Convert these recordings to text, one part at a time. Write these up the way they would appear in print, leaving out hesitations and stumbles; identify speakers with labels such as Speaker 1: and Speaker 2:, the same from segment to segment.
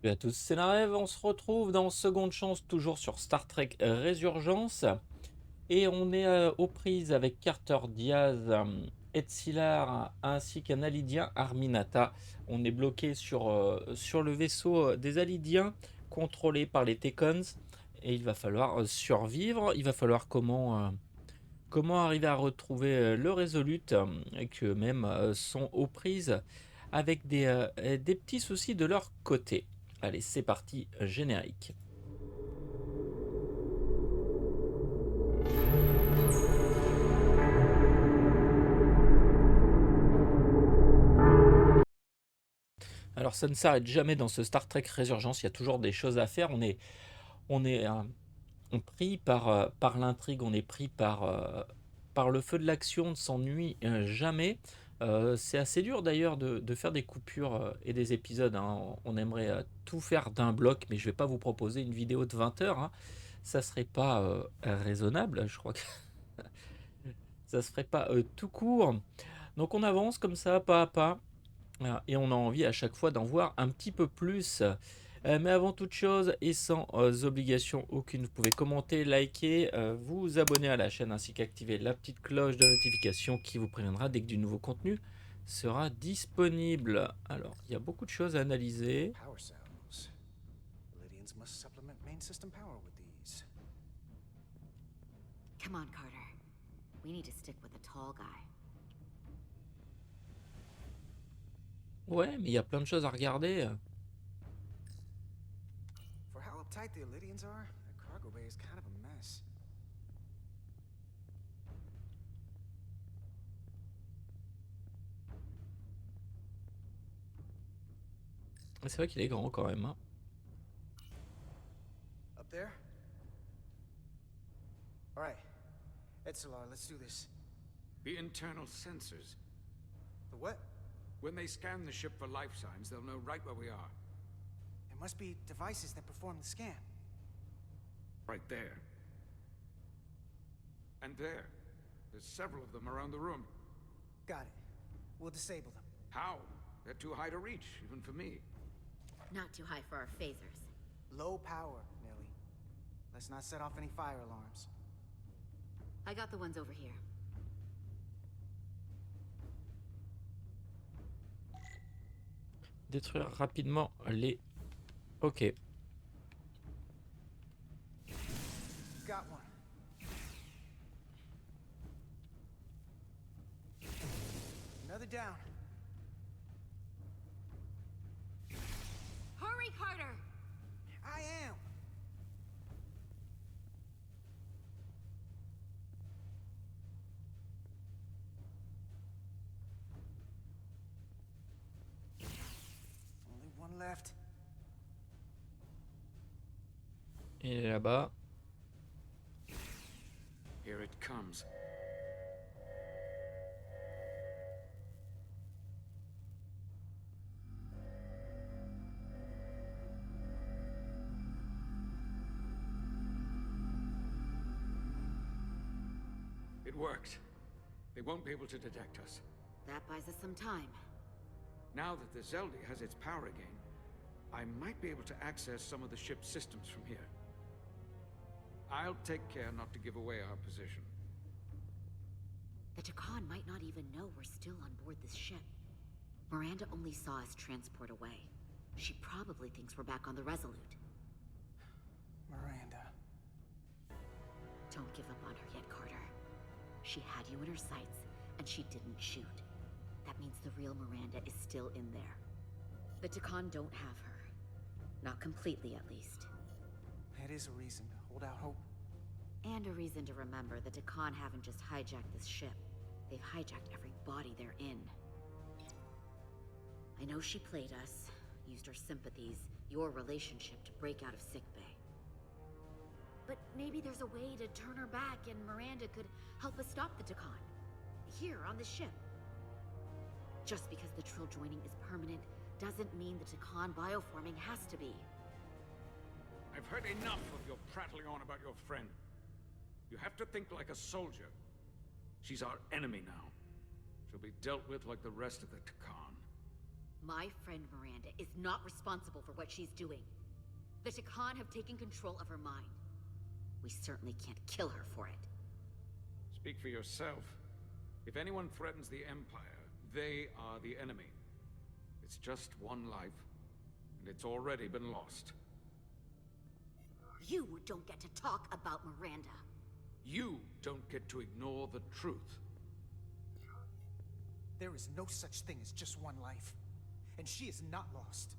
Speaker 1: Salut à tous, c'est Narev, on se retrouve dans Seconde Chance, toujours sur Star Trek Resurgence, et on est aux prises avec Carter Diaz, Etzilar, ainsi qu'un Alidien, Arminata. On est bloqué sur le vaisseau des Alidiens, contrôlé par les Tekons, et il va falloir survivre. Il va falloir comment arriver à retrouver le Resolute, et qu'eux-mêmes sont aux prises avec des petits soucis de leur côté. Allez, c'est parti, générique. Alors ça ne s'arrête jamais dans ce Star Trek Resurgence, il y a toujours des choses à faire. On est pris par l'intrigue, on est pris par le feu de l'action, on ne s'ennuie jamais. C'est assez dur d'ailleurs de faire des coupures et des épisodes, hein. On aimerait tout faire d'un bloc, mais je ne vais pas vous proposer une vidéo de 20 heures, hein. Ça serait pas raisonnable, je crois que ça se ferait pas tout court. Donc on avance comme ça, pas à pas. Et on a envie à chaque fois d'en voir un petit peu plus. Mais avant toute chose et sans obligation aucune, vous pouvez commenter, liker, vous abonner à la chaîne ainsi qu'activer la petite cloche de notification qui vous préviendra dès que du nouveau contenu sera disponible. Alors, il y a beaucoup de choses à analyser.
Speaker 2: Power cells. The Lydians must supplement main system power with these.
Speaker 3: Come on, Carter. We need to stick with the tall guy.
Speaker 1: Ouais, mais il y a plein de choses à regarder.
Speaker 2: For how uptight the Lydians are, their cargo bay is kind of a mess.
Speaker 1: C'est vrai qu'il est grand quand même, hein.
Speaker 2: Up there? Alright. Etzilar, let's do this.
Speaker 4: The internal sensors.
Speaker 2: The what?
Speaker 4: When they scan the ship for life signs, they'll know right where we are.
Speaker 2: There must be devices that perform the scan.
Speaker 4: Right there. And there. There's several of them around the room.
Speaker 2: Got it. We'll disable them.
Speaker 4: How? They're too high to reach, even for me.
Speaker 3: Not too high for our phasers.
Speaker 2: Low power, Nelly. Let's not set off any fire alarms.
Speaker 3: I got the ones over here.
Speaker 1: Détruire rapidement les... Ok.
Speaker 2: Got one. Another down.
Speaker 3: Hurry, Carter!
Speaker 2: I am. Only one left.
Speaker 1: Et là-bas.
Speaker 4: Here it comes. It worked. They won't be able to detect us.
Speaker 3: That buys us some time.
Speaker 4: Now that the Zeldi has its power again, I might be able to access some of the ship's systems from here. I'll take care not to give away our position.
Speaker 3: The Takan might not even know we're still on board this ship. Miranda only saw us transport away. She probably thinks we're back on the Resolute.
Speaker 2: Miranda.
Speaker 3: Don't give up on her yet, Carter. She had you in her sights, and she didn't shoot. That means the real Miranda is still in there. The Takan don't have her. Not completely, at least.
Speaker 2: That is a reason to hold out hope.
Speaker 3: And a reason to remember the Takan haven't just hijacked this ship. They've hijacked every body they're in. I know she played us, used her sympathies, your relationship to break out of sickbay. But maybe there's a way to turn her back and Miranda could help us stop the Takan. Here, on the ship. Just because the Trill joining is permanent doesn't mean the Takan bioforming has to be.
Speaker 4: I've heard enough of your prattling on about your friend. You have to think like a soldier. She's our enemy now. She'll be dealt with like the rest of the Takan.
Speaker 3: My friend Miranda is not responsible for what she's doing. The Takan have taken control of her mind. We certainly can't kill her for it.
Speaker 4: Speak for yourself. If anyone threatens the Empire, they are the enemy. It's just one life, and it's already been lost.
Speaker 3: You don't get to talk about Miranda.
Speaker 4: You don't get to ignore the truth.
Speaker 2: There is no such thing as just one life. And she is not lost.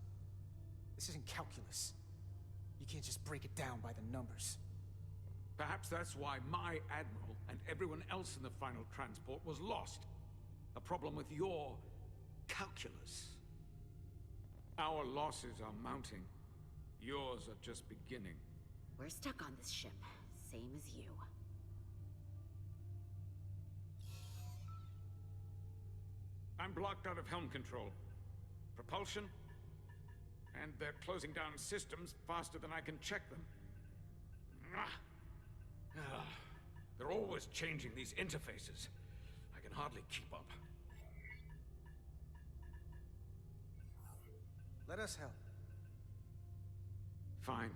Speaker 2: This isn't calculus. You can't just break it down by the numbers.
Speaker 4: Perhaps that's why my admiral and everyone else in the final transport was lost. A problem with your calculus. Our losses are mounting. Yours are just beginning.
Speaker 3: We're stuck on this ship, same as you.
Speaker 4: I'm blocked out of helm control. Propulsion? And they're closing down systems faster than I can check them. They're always changing these interfaces. I can hardly keep up.
Speaker 2: Let us help.
Speaker 4: Fine.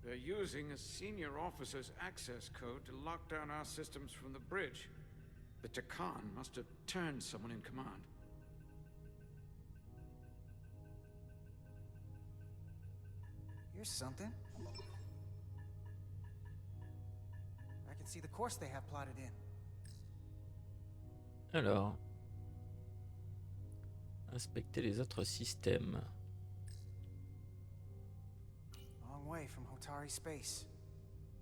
Speaker 4: They're using a senior officer's access code to lock down our systems from the bridge. The Takan must have turned someone in command.
Speaker 2: Here's something. I can see the course they have plotted in.
Speaker 1: Alors, inspecter les autres systèmes.
Speaker 2: Long way from Hotari space.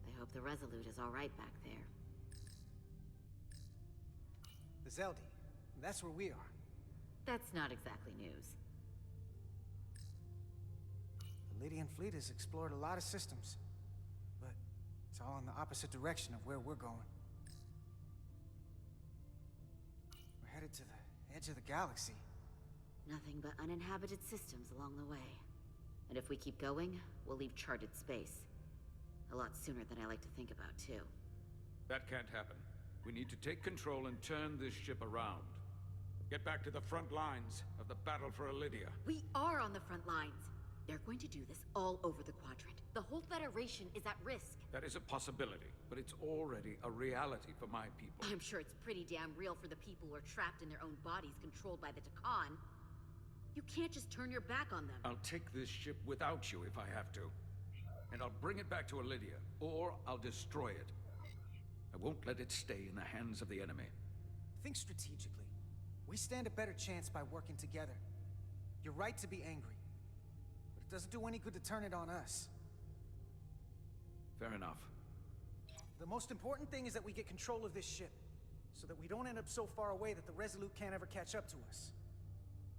Speaker 3: I hope the Resolute is all right back there.
Speaker 2: The Zeldi. That's where we are.
Speaker 3: That's not exactly news.
Speaker 2: The Lydian fleet has explored a lot of systems, but it's all in the opposite direction of where we're going. We're headed to the edge of the galaxy.
Speaker 3: Nothing but uninhabited systems along the way. And if we keep going, we'll leave charted space. A lot sooner than I like to think about, too.
Speaker 4: That can't happen. We need to take control and turn this ship around. Get back to the front lines of the battle for Elydia.
Speaker 3: We are on the front lines. They're going to do this all over the quadrant. The whole Federation is at risk.
Speaker 4: That is a possibility, but it's already a reality for my people.
Speaker 3: I'm sure it's pretty damn real for the people who are trapped in their own bodies controlled by the Takan. You can't just turn your back on them.
Speaker 4: I'll take this ship without you if I have to. And I'll bring it back to Elydia, or I'll destroy it. I won't let it stay in the hands of the enemy.
Speaker 2: Think strategically. We stand a better chance by working together. You're right to be angry, but it doesn't do any good to turn it on us.
Speaker 4: Fair enough.
Speaker 2: The most important thing is that we get control of this ship, so that we don't end up so far away that the Resolute can't ever catch up to us.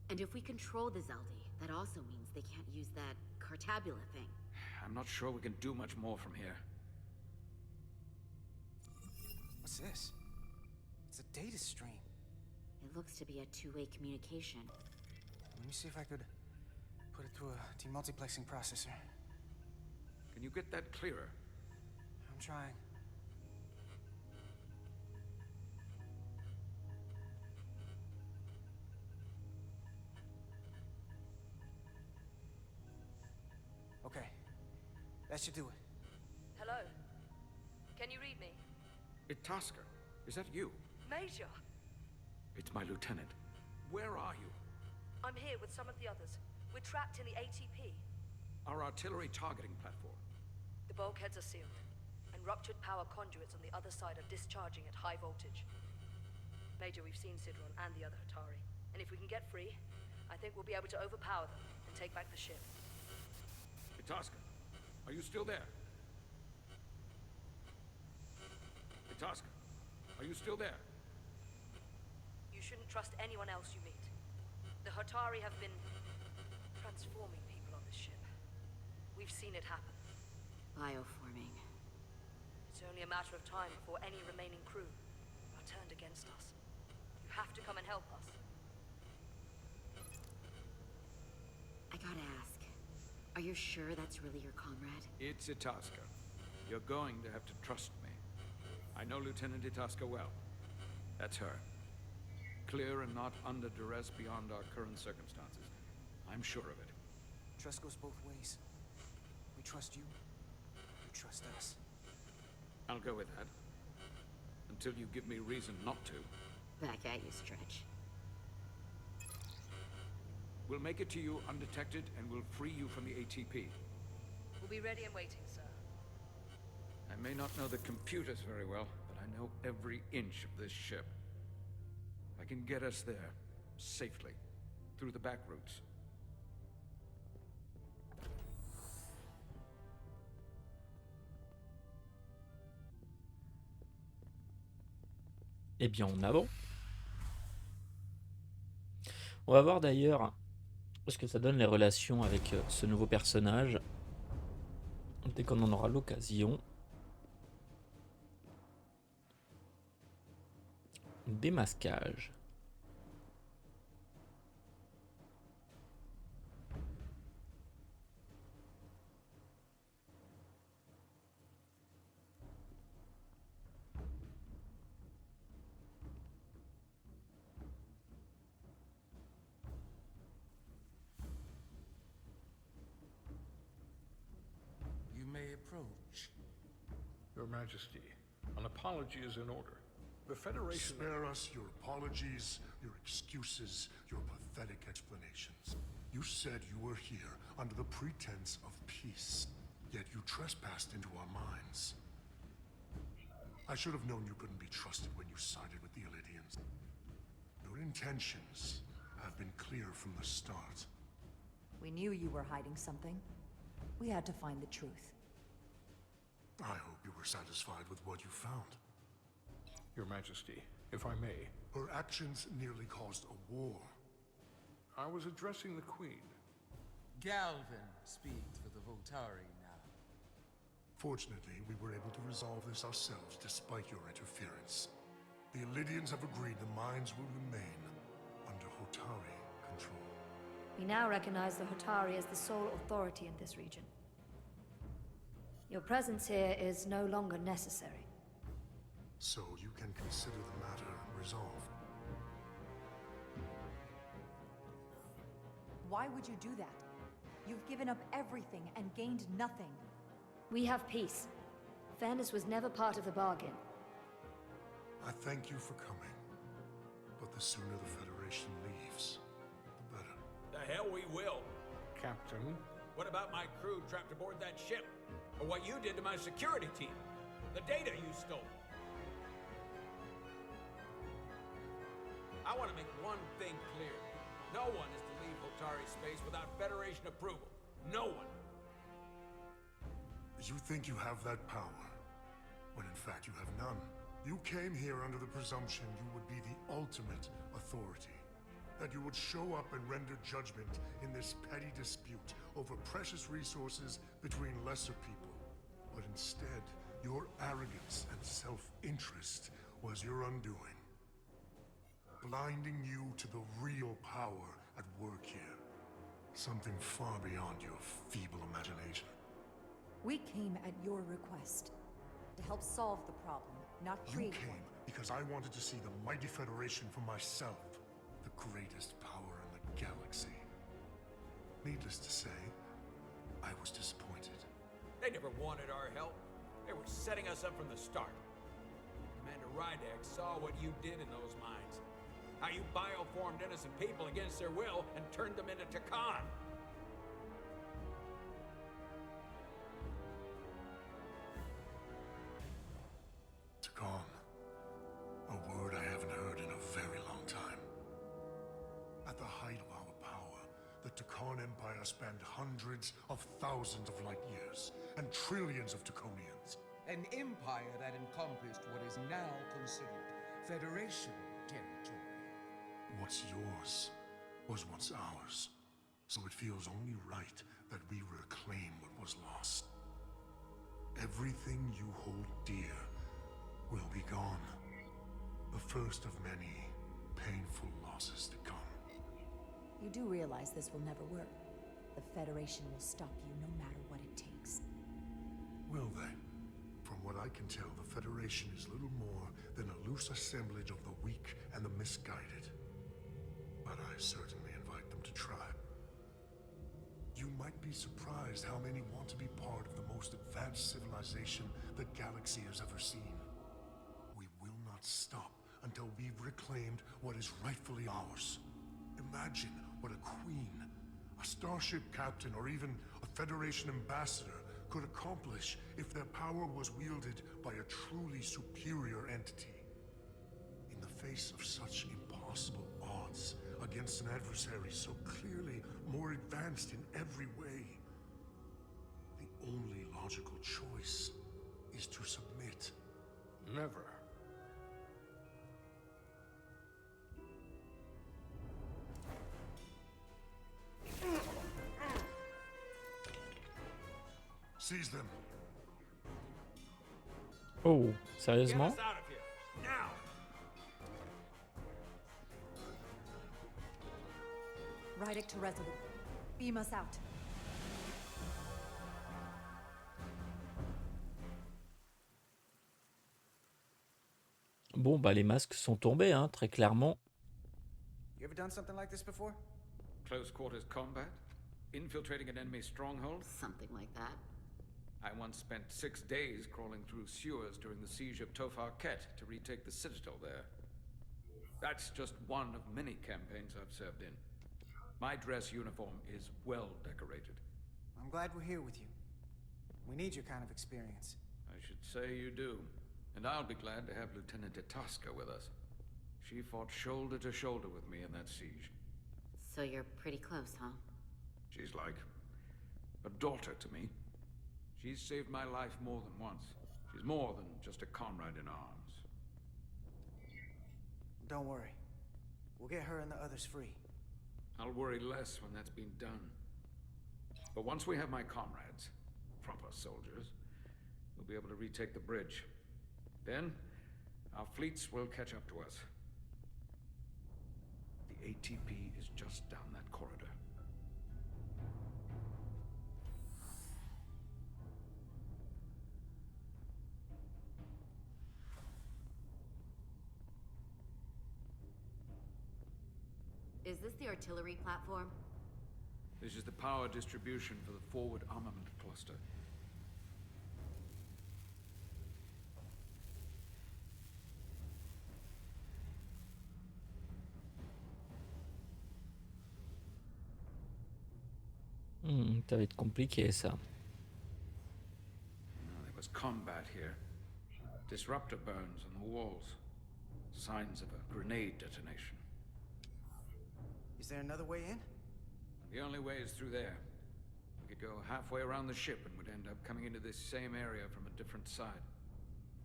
Speaker 3: And if we control the Zeldi, that also means they can't use that Cartabula thing.
Speaker 4: I'm not sure we can do much more from here.
Speaker 2: What's this? It's a data stream.
Speaker 3: It looks to be a two-way communication.
Speaker 2: Let me see if I could put it through a demultiplexing processor.
Speaker 4: Can you get that clearer?
Speaker 2: I'm trying. Okay. That should do it.
Speaker 5: Hello? Can you read me?
Speaker 4: Itasca, is that you?
Speaker 5: Major!
Speaker 4: It's my lieutenant. Where are you?
Speaker 5: I'm here with some of the others. We're trapped in the ATP.
Speaker 4: Our artillery targeting platform.
Speaker 5: The bulkheads are sealed, and ruptured power conduits on the other side are discharging at high voltage. Major, we've seen Sidron and the other Hatari, and if we can get free, I think we'll be able to overpower them and take back the ship.
Speaker 4: Itasca, are you still there? Itasca, are you still there?
Speaker 5: You shouldn't trust anyone else you meet. The Hatari have been transforming people on this ship. We've seen it happen.
Speaker 3: Bioforming.
Speaker 5: It's only a matter of time before any remaining crew are turned against us. You have to come and help us.
Speaker 3: I gotta ask, are you sure that's really your comrade?
Speaker 4: It's Itasca. You're going to have to trust me. I know Lieutenant Itasca well. That's her. Clear and not under duress beyond our current circumstances. I'm sure of it.
Speaker 2: Trust goes both ways. We trust you. You trust us.
Speaker 4: I'll go with that. Until you give me reason not to.
Speaker 3: Back at you, Stretch.
Speaker 4: We'll make it to you undetected, and we'll free you from the ATP.
Speaker 5: We'll be ready and waiting, sir.
Speaker 4: I may not know the computers very well, but I know every inch of this ship. I can get us there, safely, through the back routes.
Speaker 1: Eh bien, en avant. On va voir d'ailleurs ce que ça donne les relations avec ce nouveau personnage. Dès qu'on en aura l'occasion. Démasquage.
Speaker 6: You may approach.
Speaker 7: Your Majesty, an apology is in order. The Federation...
Speaker 8: Spare us your apologies, your excuses, your pathetic explanations. You said you were here under the pretense of peace, yet you trespassed into our minds. I should have known you couldn't be trusted when you sided with the Illidians. Your intentions have been clear from the start.
Speaker 9: We knew you were hiding something. We had to find the truth.
Speaker 8: I hope you were satisfied with what you found.
Speaker 7: Your Majesty, if I may.
Speaker 8: Her actions nearly caused a war.
Speaker 7: I was addressing the Queen.
Speaker 6: Galvin speaks for the Voltari now.
Speaker 8: Fortunately, we were able to resolve this ourselves despite your interference. The Illidians have agreed the mines will remain under Hotari control.
Speaker 10: We now recognize the Hotari as the sole authority in this region. Your presence here is no longer necessary.
Speaker 8: So you can consider the matter resolved.
Speaker 9: Why would you do that? You've given up everything and gained nothing.
Speaker 10: We have peace. Fairness was never part of the bargain.
Speaker 8: I thank you for coming. But the sooner the Federation leaves, the better.
Speaker 11: The hell we will.
Speaker 7: Captain,
Speaker 11: What about my crew trapped aboard that ship? Or what you did to my security team? The data you stole? I want to make one thing clear. No one is to leave Hotari space without Federation approval. No one.
Speaker 8: You think you have that power, when in fact you have none. You came here under the presumption you would be the ultimate authority. That you would show up and render judgment in this petty dispute over precious resources between lesser people. But instead, your arrogance and self-interest was your undoing. Blinding you to the real power at work here. Something far beyond your feeble imagination.
Speaker 9: We came at your request to help solve the problem, not
Speaker 8: You
Speaker 9: create
Speaker 8: came
Speaker 9: one.
Speaker 8: because I wanted to see the mighty Federation for myself. The greatest power in the galaxy. Needless to say, I was disappointed.
Speaker 11: They never wanted our help. They were setting us up from the start. Commander Rydek saw what you did in those mines. How you bioformed innocent people against their will and turned them into Takan.
Speaker 8: Takan. A word I haven't heard in a very long time. At the height of our power, the Takan Empire spanned hundreds of thousands of light years and trillions of Taconians.
Speaker 6: An empire that encompassed what is now considered Federation territory.
Speaker 8: What's yours was once ours, so it feels only right that we reclaim what was lost. Everything you hold dear will be gone. The first of many painful losses to come.
Speaker 9: You do realize this will never work. The Federation will stop you no matter what it takes.
Speaker 8: Will they? From what I can tell, the Federation is little more than a loose assemblage of the weak and the misguided. But I certainly invite them to try. You might be surprised how many want to be part of the most advanced civilization the galaxy has ever seen. We will not stop until we've reclaimed what is rightfully ours. Imagine what a queen, a starship captain, or even a Federation ambassador could accomplish if their power was wielded by a truly superior entity. In the face of such impossible odds against an adversary so clearly more advanced in every way, the only logical choice is to submit.
Speaker 7: Never.
Speaker 8: Seize them.
Speaker 1: Oh,
Speaker 11: Get
Speaker 1: sérieusement?
Speaker 11: us out of here, now!
Speaker 9: Rydek to Resolute. Beam us out.
Speaker 1: Bon, bah les masques sont tombés, hein, très clairement.
Speaker 2: You ever done something like this before?
Speaker 4: Close quarters combat? Infiltrating an enemy stronghold?
Speaker 3: Something like that.
Speaker 4: I once spent 6 days crawling through sewers during the siege of Tofar Ket to retake the citadel there. That's just one of many campaigns I've served in. My dress uniform is well decorated.
Speaker 2: I'm glad we're here with you. We need your kind of experience.
Speaker 4: I should say you do. And I'll be glad to have Lieutenant Itaska with us. She fought shoulder to shoulder with me in that siege.
Speaker 3: So you're pretty close, huh?
Speaker 4: She's like a daughter to me. She's saved my life more than once. She's more than just a comrade in arms.
Speaker 2: Don't worry. We'll get her and the others free.
Speaker 4: I'll worry less when that's been done. But once we have my comrades, proper soldiers, we'll be able to retake the bridge. Then, our fleets will catch up to us. The ATP is just down that corridor.
Speaker 3: Is this the artillery platform?
Speaker 4: This is the power distribution for the forward armament cluster.
Speaker 1: Ça va être compliqué, ça.
Speaker 4: There was combat here. Disruptor burns on the walls. Signs of a grenade detonation.
Speaker 2: Is there another way in?
Speaker 4: The only way is through there. We could go halfway around the ship and would end up coming into this same area from a different side.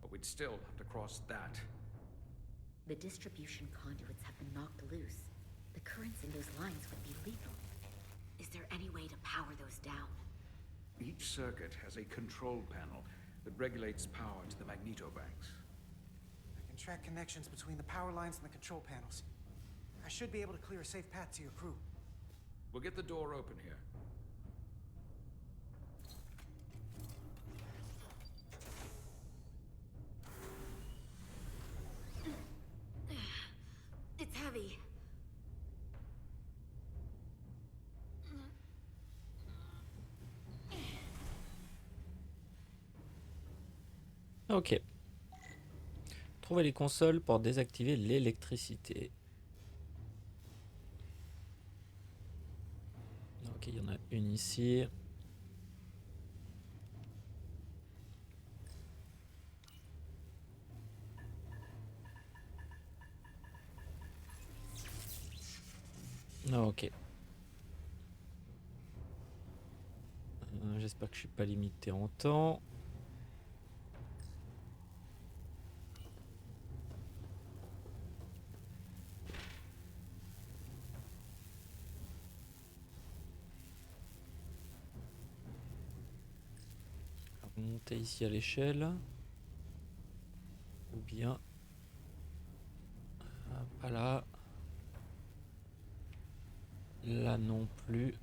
Speaker 4: But we'd still have to cross that.
Speaker 3: The distribution conduits have been knocked loose. The currents in those lines would be lethal. Is there any way to power those down?
Speaker 4: Each circuit has a control panel that regulates power to the magnetobanks.
Speaker 2: I can track connections between the power lines and the control panels. I should be able to clear a safe path to your crew.
Speaker 4: We'll get the door open here.
Speaker 3: It's heavy.
Speaker 1: Ok. Trouvez les consoles pour désactiver l'électricité. Ok, il y en a une ici. Ok. J'espère que je suis pas limité en temps. Monter ici à l'échelle. Ou bien pas là. Là non plus.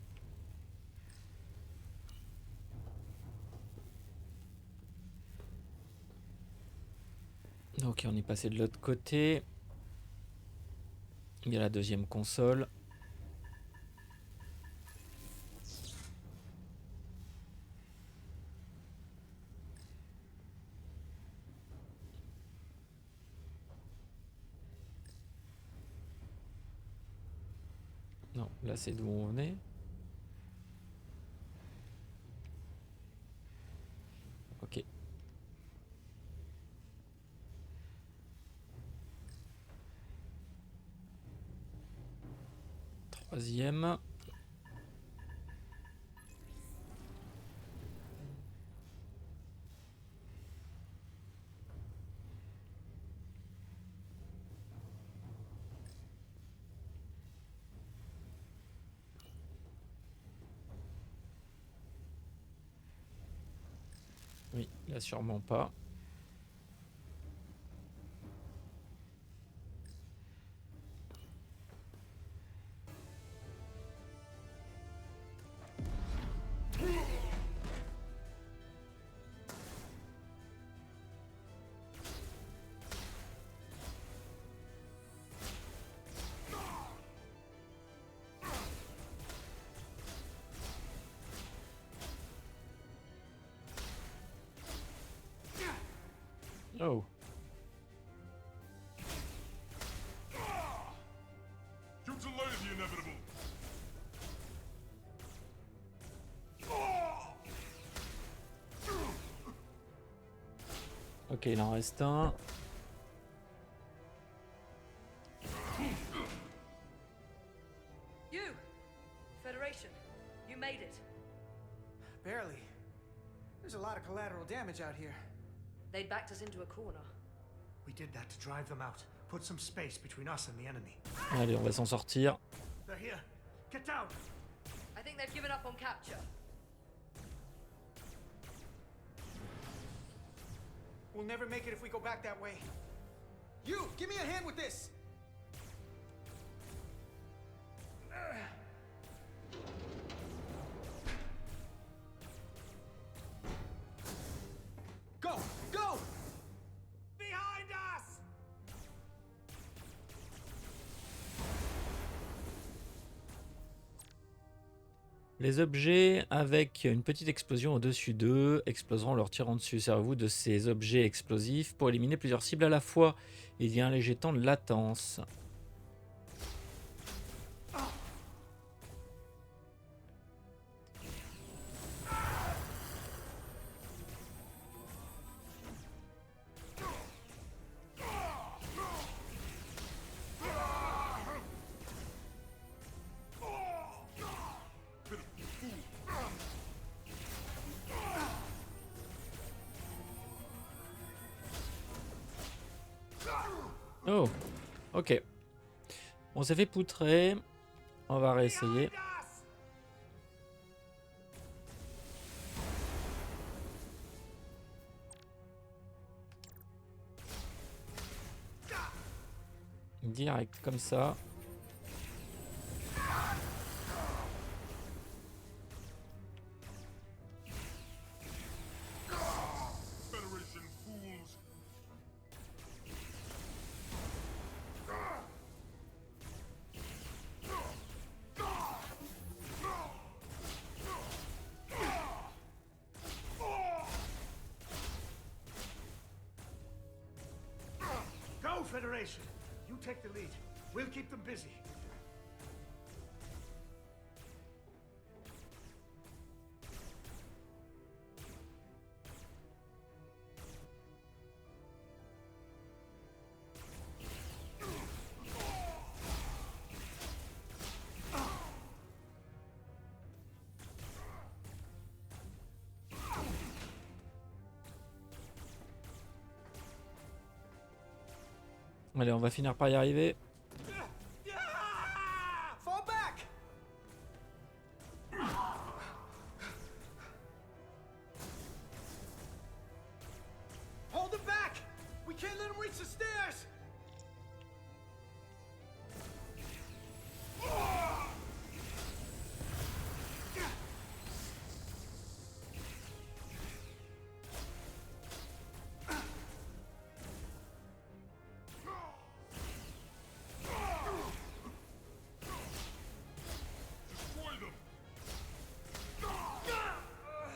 Speaker 1: Ok, on est passé de l'autre côté. Il y a la deuxième console. Non, là c'est d'où on venait. Ok. Troisième. Oui, là sûrement pas. Oh.
Speaker 8: You delay the inevitable.
Speaker 1: Ok, il en reste un.
Speaker 5: You! Federation, you made it.
Speaker 2: Barely. There's a lot of collateral damage out here.
Speaker 5: They backed us into a corner.
Speaker 6: We did that to drive them out. Put some space between us and the enemy.
Speaker 1: Allez, on va s'en sortir.
Speaker 6: They're here. Get down!
Speaker 5: I think they've given up on capture.
Speaker 2: We'll never make it if we go back that way. You, give me a hand with this! Go! Go! Behind us!
Speaker 1: Les objets avec une petite explosion au-dessus d'eux exploseront en leur tirant dessus. Servez-vous de ces objets explosifs pour éliminer plusieurs cibles à la fois. Il y a un léger temps de latence. Oh, ok. On s'est fait poutrer. On va réessayer. Direct comme ça.
Speaker 8: Federation fools.
Speaker 6: Go, Federation! You take the lead. We'll keep them busy.
Speaker 1: Allez, on va finir par y arriver.
Speaker 2: Fall back! Hold them back! We can't let them reach the stairs!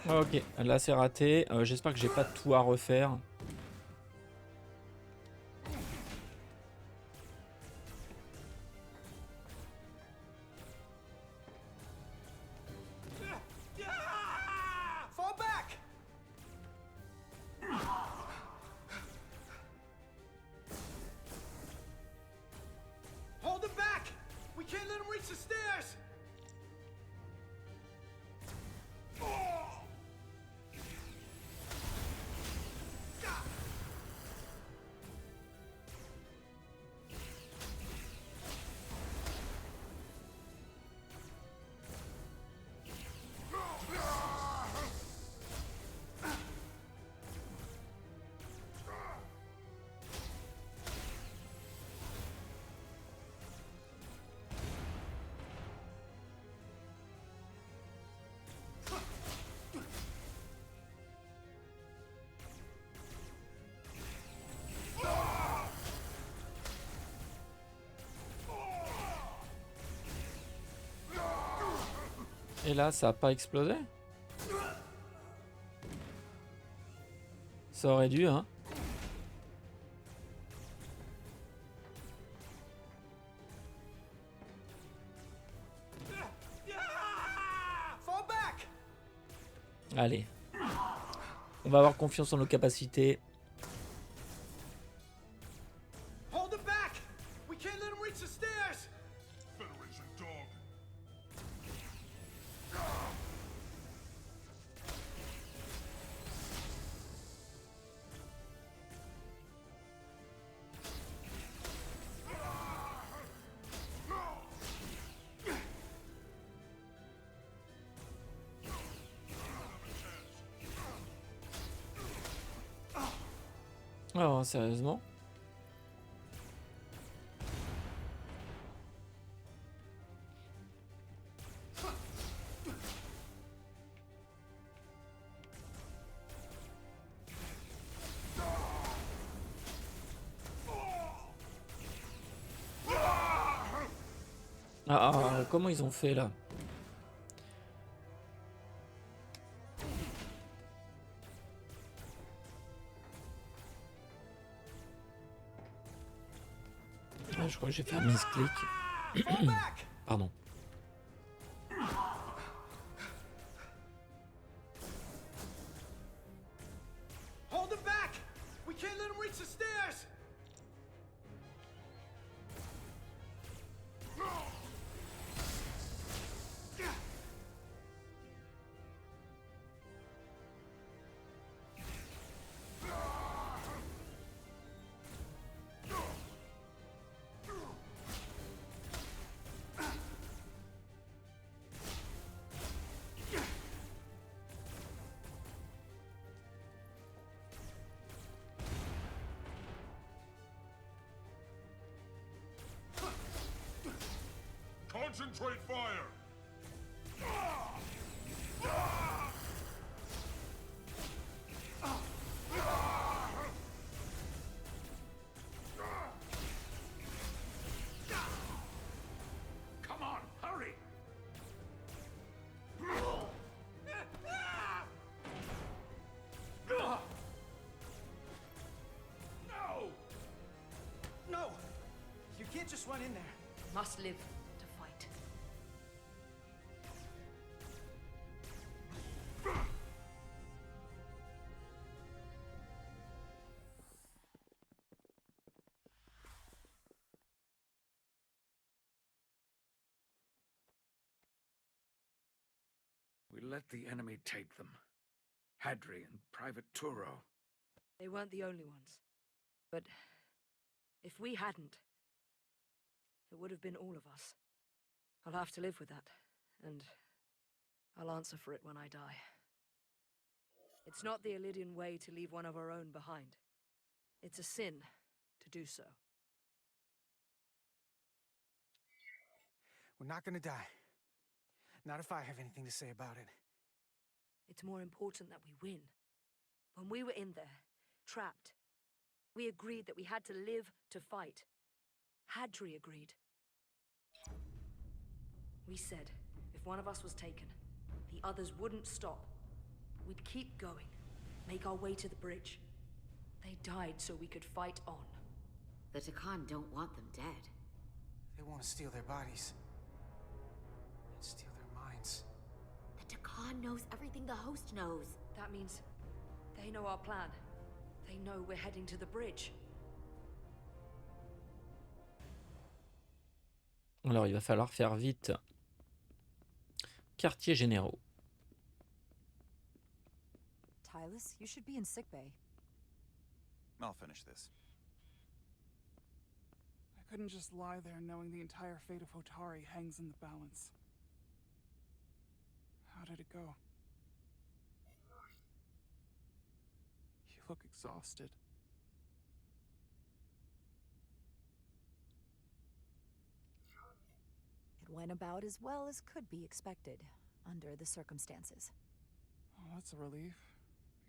Speaker 1: Ok, là c'est raté. J'espère que j'ai pas tout à refaire.
Speaker 2: Fall back! Hold him back! We can't let him reach the stairs!
Speaker 1: Et là, ça a pas explosé? Ça aurait dû, hein.
Speaker 2: Fall back!
Speaker 1: Allez. On va avoir confiance en nos capacités.
Speaker 2: Hold him back! We can't let him reach the stairs!
Speaker 8: Federation dog.
Speaker 1: Oh, sérieusement? Comment ils ont fait là? Je crois que j'ai fait un misclick. Pardon.
Speaker 2: Hold him back! We can't let him reach the stairs!
Speaker 8: Concentrate fire!
Speaker 4: Come on, hurry! No!
Speaker 2: No! You can't just run in there.
Speaker 5: Must live to fight.
Speaker 4: We let the enemy take them. Hadri and Private Turo.
Speaker 5: They weren't the only ones. But if we hadn't, it would have been all of us. I'll have to live with that, and I'll answer for it when I die. It's not the Illidian way to leave one of our own behind. It's a sin to do so.
Speaker 2: We're not gonna die. Not if I have anything to say about it.
Speaker 5: It's more important that we win. When we were in there, trapped, we agreed that we had to live to fight. Hadri agreed. We said, if one of us was taken, the others wouldn't stop. We'd keep going, make our way to the bridge. They died so we could fight on.
Speaker 3: The Takan don't want them dead.
Speaker 2: They want to steal their bodies. And steal their minds.
Speaker 3: The Takan knows everything the host knows.
Speaker 5: That means they know our plan. They know we're heading to the bridge.
Speaker 1: Alors, il va falloir faire vite. Quartiers généraux.
Speaker 9: Tylus, you should be in sickbay.
Speaker 12: I'll finish this.
Speaker 13: I couldn't just lie there knowing the entire fate of Hotari hangs in the balance. How did it go? You look exhausted.
Speaker 9: It went about as well as could be expected, under the circumstances.
Speaker 13: Oh, that's a relief,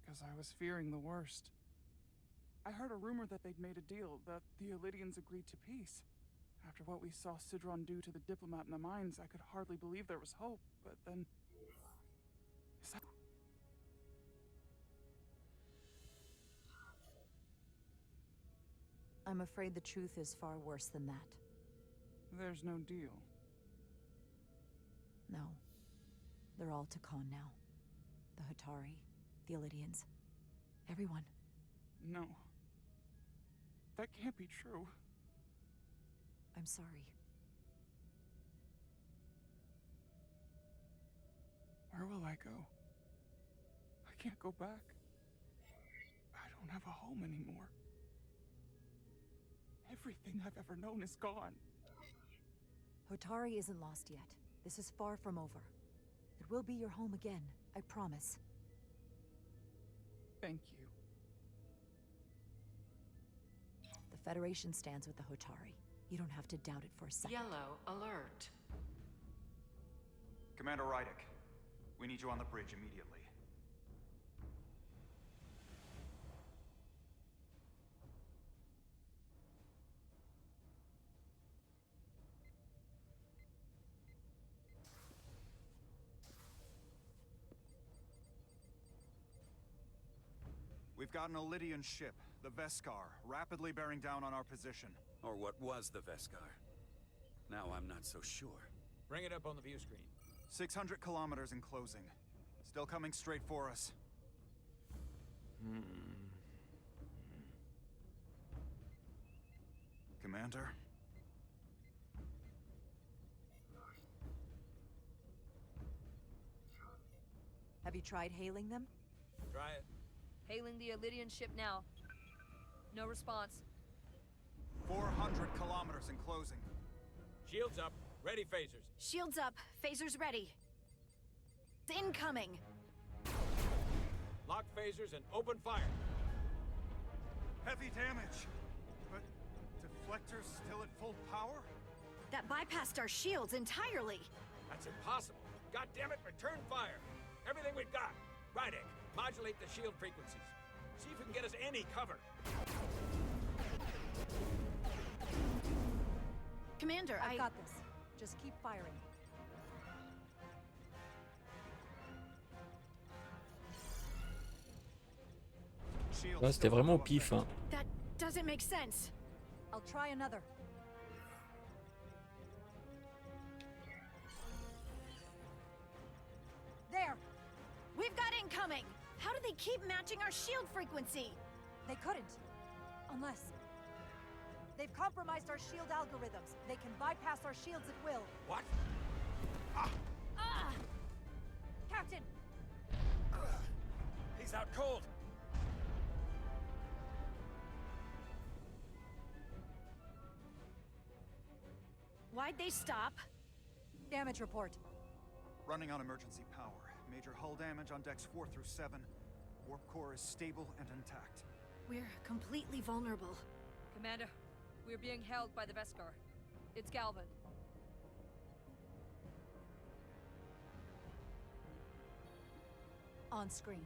Speaker 13: because I was fearing the worst. I heard a rumor that they'd made a deal, that the Elydians agreed to peace. After what we saw Sidron do to the diplomat in the mines, I could hardly believe there was hope, but then... Is that...
Speaker 9: I'm afraid the truth is far worse than that.
Speaker 13: There's no deal.
Speaker 9: No. They're all Takan now. The Hotari, the Elydians, everyone.
Speaker 13: No. That can't be true.
Speaker 9: I'm sorry.
Speaker 13: Where will I go? I can't go back. I don't have a home anymore. Everything I've ever known is gone.
Speaker 9: Hotari isn't lost yet. This is far from over. It will be your home again, I promise.
Speaker 13: Thank you.
Speaker 9: The Federation stands with the Hotari. You don't have to doubt it for a second.
Speaker 5: Yellow alert.
Speaker 12: Commander Rydek, we need you on the bridge immediately. We've got an Elydian ship, the Veskar, rapidly bearing down on our position.
Speaker 14: Or what was the Veskar. Now I'm not so sure.
Speaker 11: Bring it up on the view screen.
Speaker 12: 600 kilometers in closing. Still coming straight for us. Commander?
Speaker 9: Have you tried hailing them?
Speaker 11: Try it.
Speaker 5: Hailing the Elydian ship now. No response.
Speaker 12: 400 kilometers in closing.
Speaker 11: Shields up. Ready phasers.
Speaker 3: Shields up. Phasers ready. Incoming.
Speaker 11: Lock phasers and open fire.
Speaker 12: Heavy damage. But deflectors still at full power?
Speaker 3: That bypassed our shields entirely.
Speaker 11: That's impossible. God damn it, return fire. Everything we've got. Rydek, modulate the shield frequencies. See if we can get us any cover.
Speaker 3: Commander,
Speaker 9: I've got this. Just keep firing.
Speaker 1: Là, c'était vraiment au pif, hein.
Speaker 3: That doesn't make sense.
Speaker 9: I'll try another. There!
Speaker 3: We've got incoming! How do they keep matching our shield frequency?
Speaker 9: They couldn't. Unless... They've compromised our shield algorithms. They can bypass our shields at will.
Speaker 11: What?
Speaker 9: Captain!
Speaker 14: He's out cold!
Speaker 3: Why'd they stop?
Speaker 9: Damage report.
Speaker 12: Running on emergency power. Major hull damage on decks 4 through 7. Warp core is stable and intact.
Speaker 3: We're completely vulnerable.
Speaker 5: Commander, we're being held by the Veskar. It's Galvin.
Speaker 9: On screen.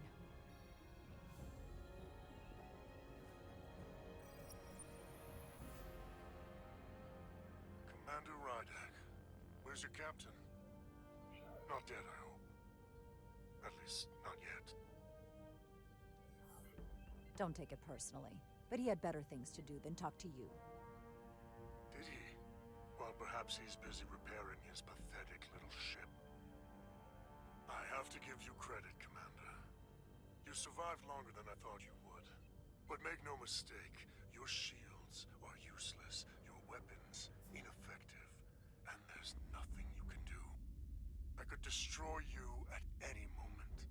Speaker 8: Commander Rydek, where's your captain? Not dead, I hope. At least, not yet.
Speaker 9: Don't take it personally, but he had better things to do than talk to you.
Speaker 8: Did he? Well, perhaps he's busy repairing his pathetic little ship. I have to give you credit, Commander. You survived longer than I thought you would. But make no mistake, your shields are useless, your weapons ineffective, and there's nothing you can do. I could destroy you at any moment,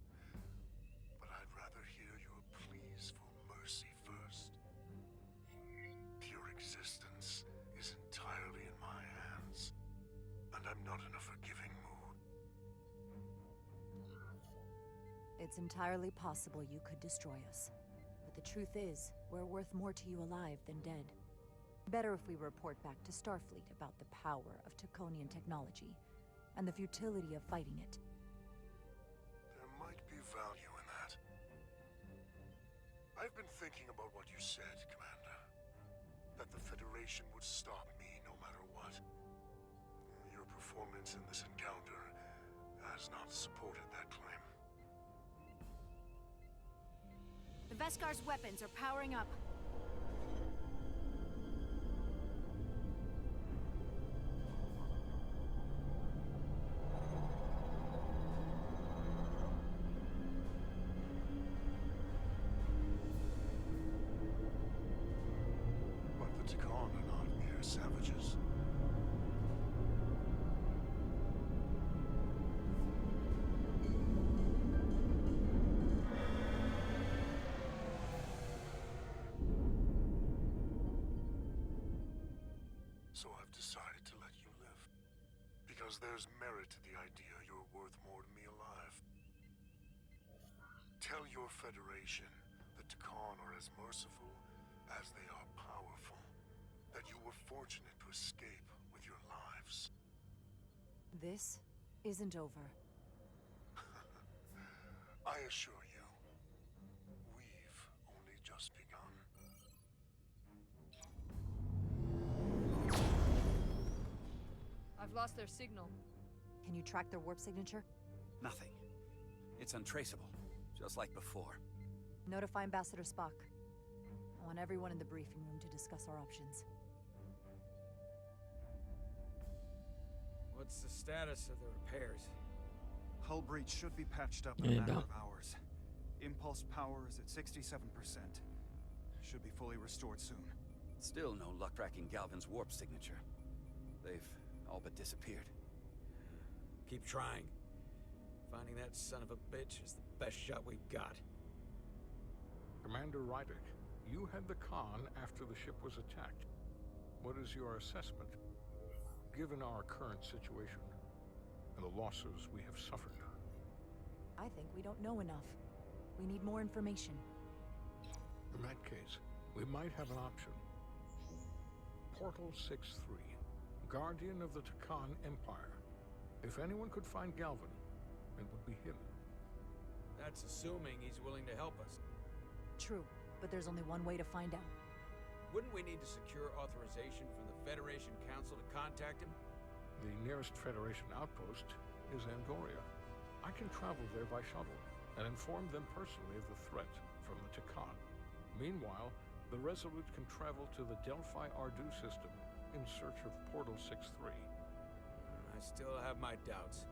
Speaker 8: but I'd rather hear your pleas for mercy first. Your existence is entirely in my hands, and I'm not in a forgiving mood.
Speaker 9: It's entirely possible you could destroy us. But the truth is, we're worth more to you alive than dead. Better if we report back to Starfleet about the power of Taconian technology, and the futility of fighting it.
Speaker 8: There might be value in that. I've been thinking about what you said, Commander. That the Federation would stop me no matter what. Your performance in this encounter has not supported that claim.
Speaker 15: The Veskar's weapons are powering up.
Speaker 8: But the Tacon are not mere savages. So I've decided to let you live. Because there's merit to the idea you're worth more to me alive. Tell your Federation the Tacon are as merciful as they are powerful. That you were fortunate to escape with your lives.
Speaker 9: This isn't over.
Speaker 8: I assure you, we've only just begun.
Speaker 5: I've lost their signal.
Speaker 9: Can you track their warp signature?
Speaker 14: Nothing. It's untraceable, just like before.
Speaker 9: Notify Ambassador Spock. I want everyone in the briefing room to discuss our options.
Speaker 11: What's the status of the repairs?
Speaker 12: Hull breach should be patched up in a matter of hours. Impulse power is at 67%. Should be fully restored soon.
Speaker 14: Still no luck tracking Galvin's warp signature. They've all but disappeared.
Speaker 11: Keep trying. Finding that son of a bitch is the best shot we've got.
Speaker 7: Commander Rydek, you had the con after the ship was attacked. What is your assessment, given our current situation and the losses we have suffered?
Speaker 9: I think we don't know enough. We need more information.
Speaker 7: In that case, we might have an option. Portal 6-3, Guardian of the Tacon Empire. If anyone could find Galvin, it would be him.
Speaker 11: That's assuming he's willing to help us.
Speaker 9: True, but there's only one way to find out.
Speaker 11: Wouldn't we need to secure authorization from the Federation Council to contact him?
Speaker 7: The nearest Federation outpost is Angoria. I can travel there by shuttle and inform them personally of the threat from the Tacon. Meanwhile, the Resolute can travel to the Delphi Ardu system in search of Portal 6-3.
Speaker 11: I still have my doubts.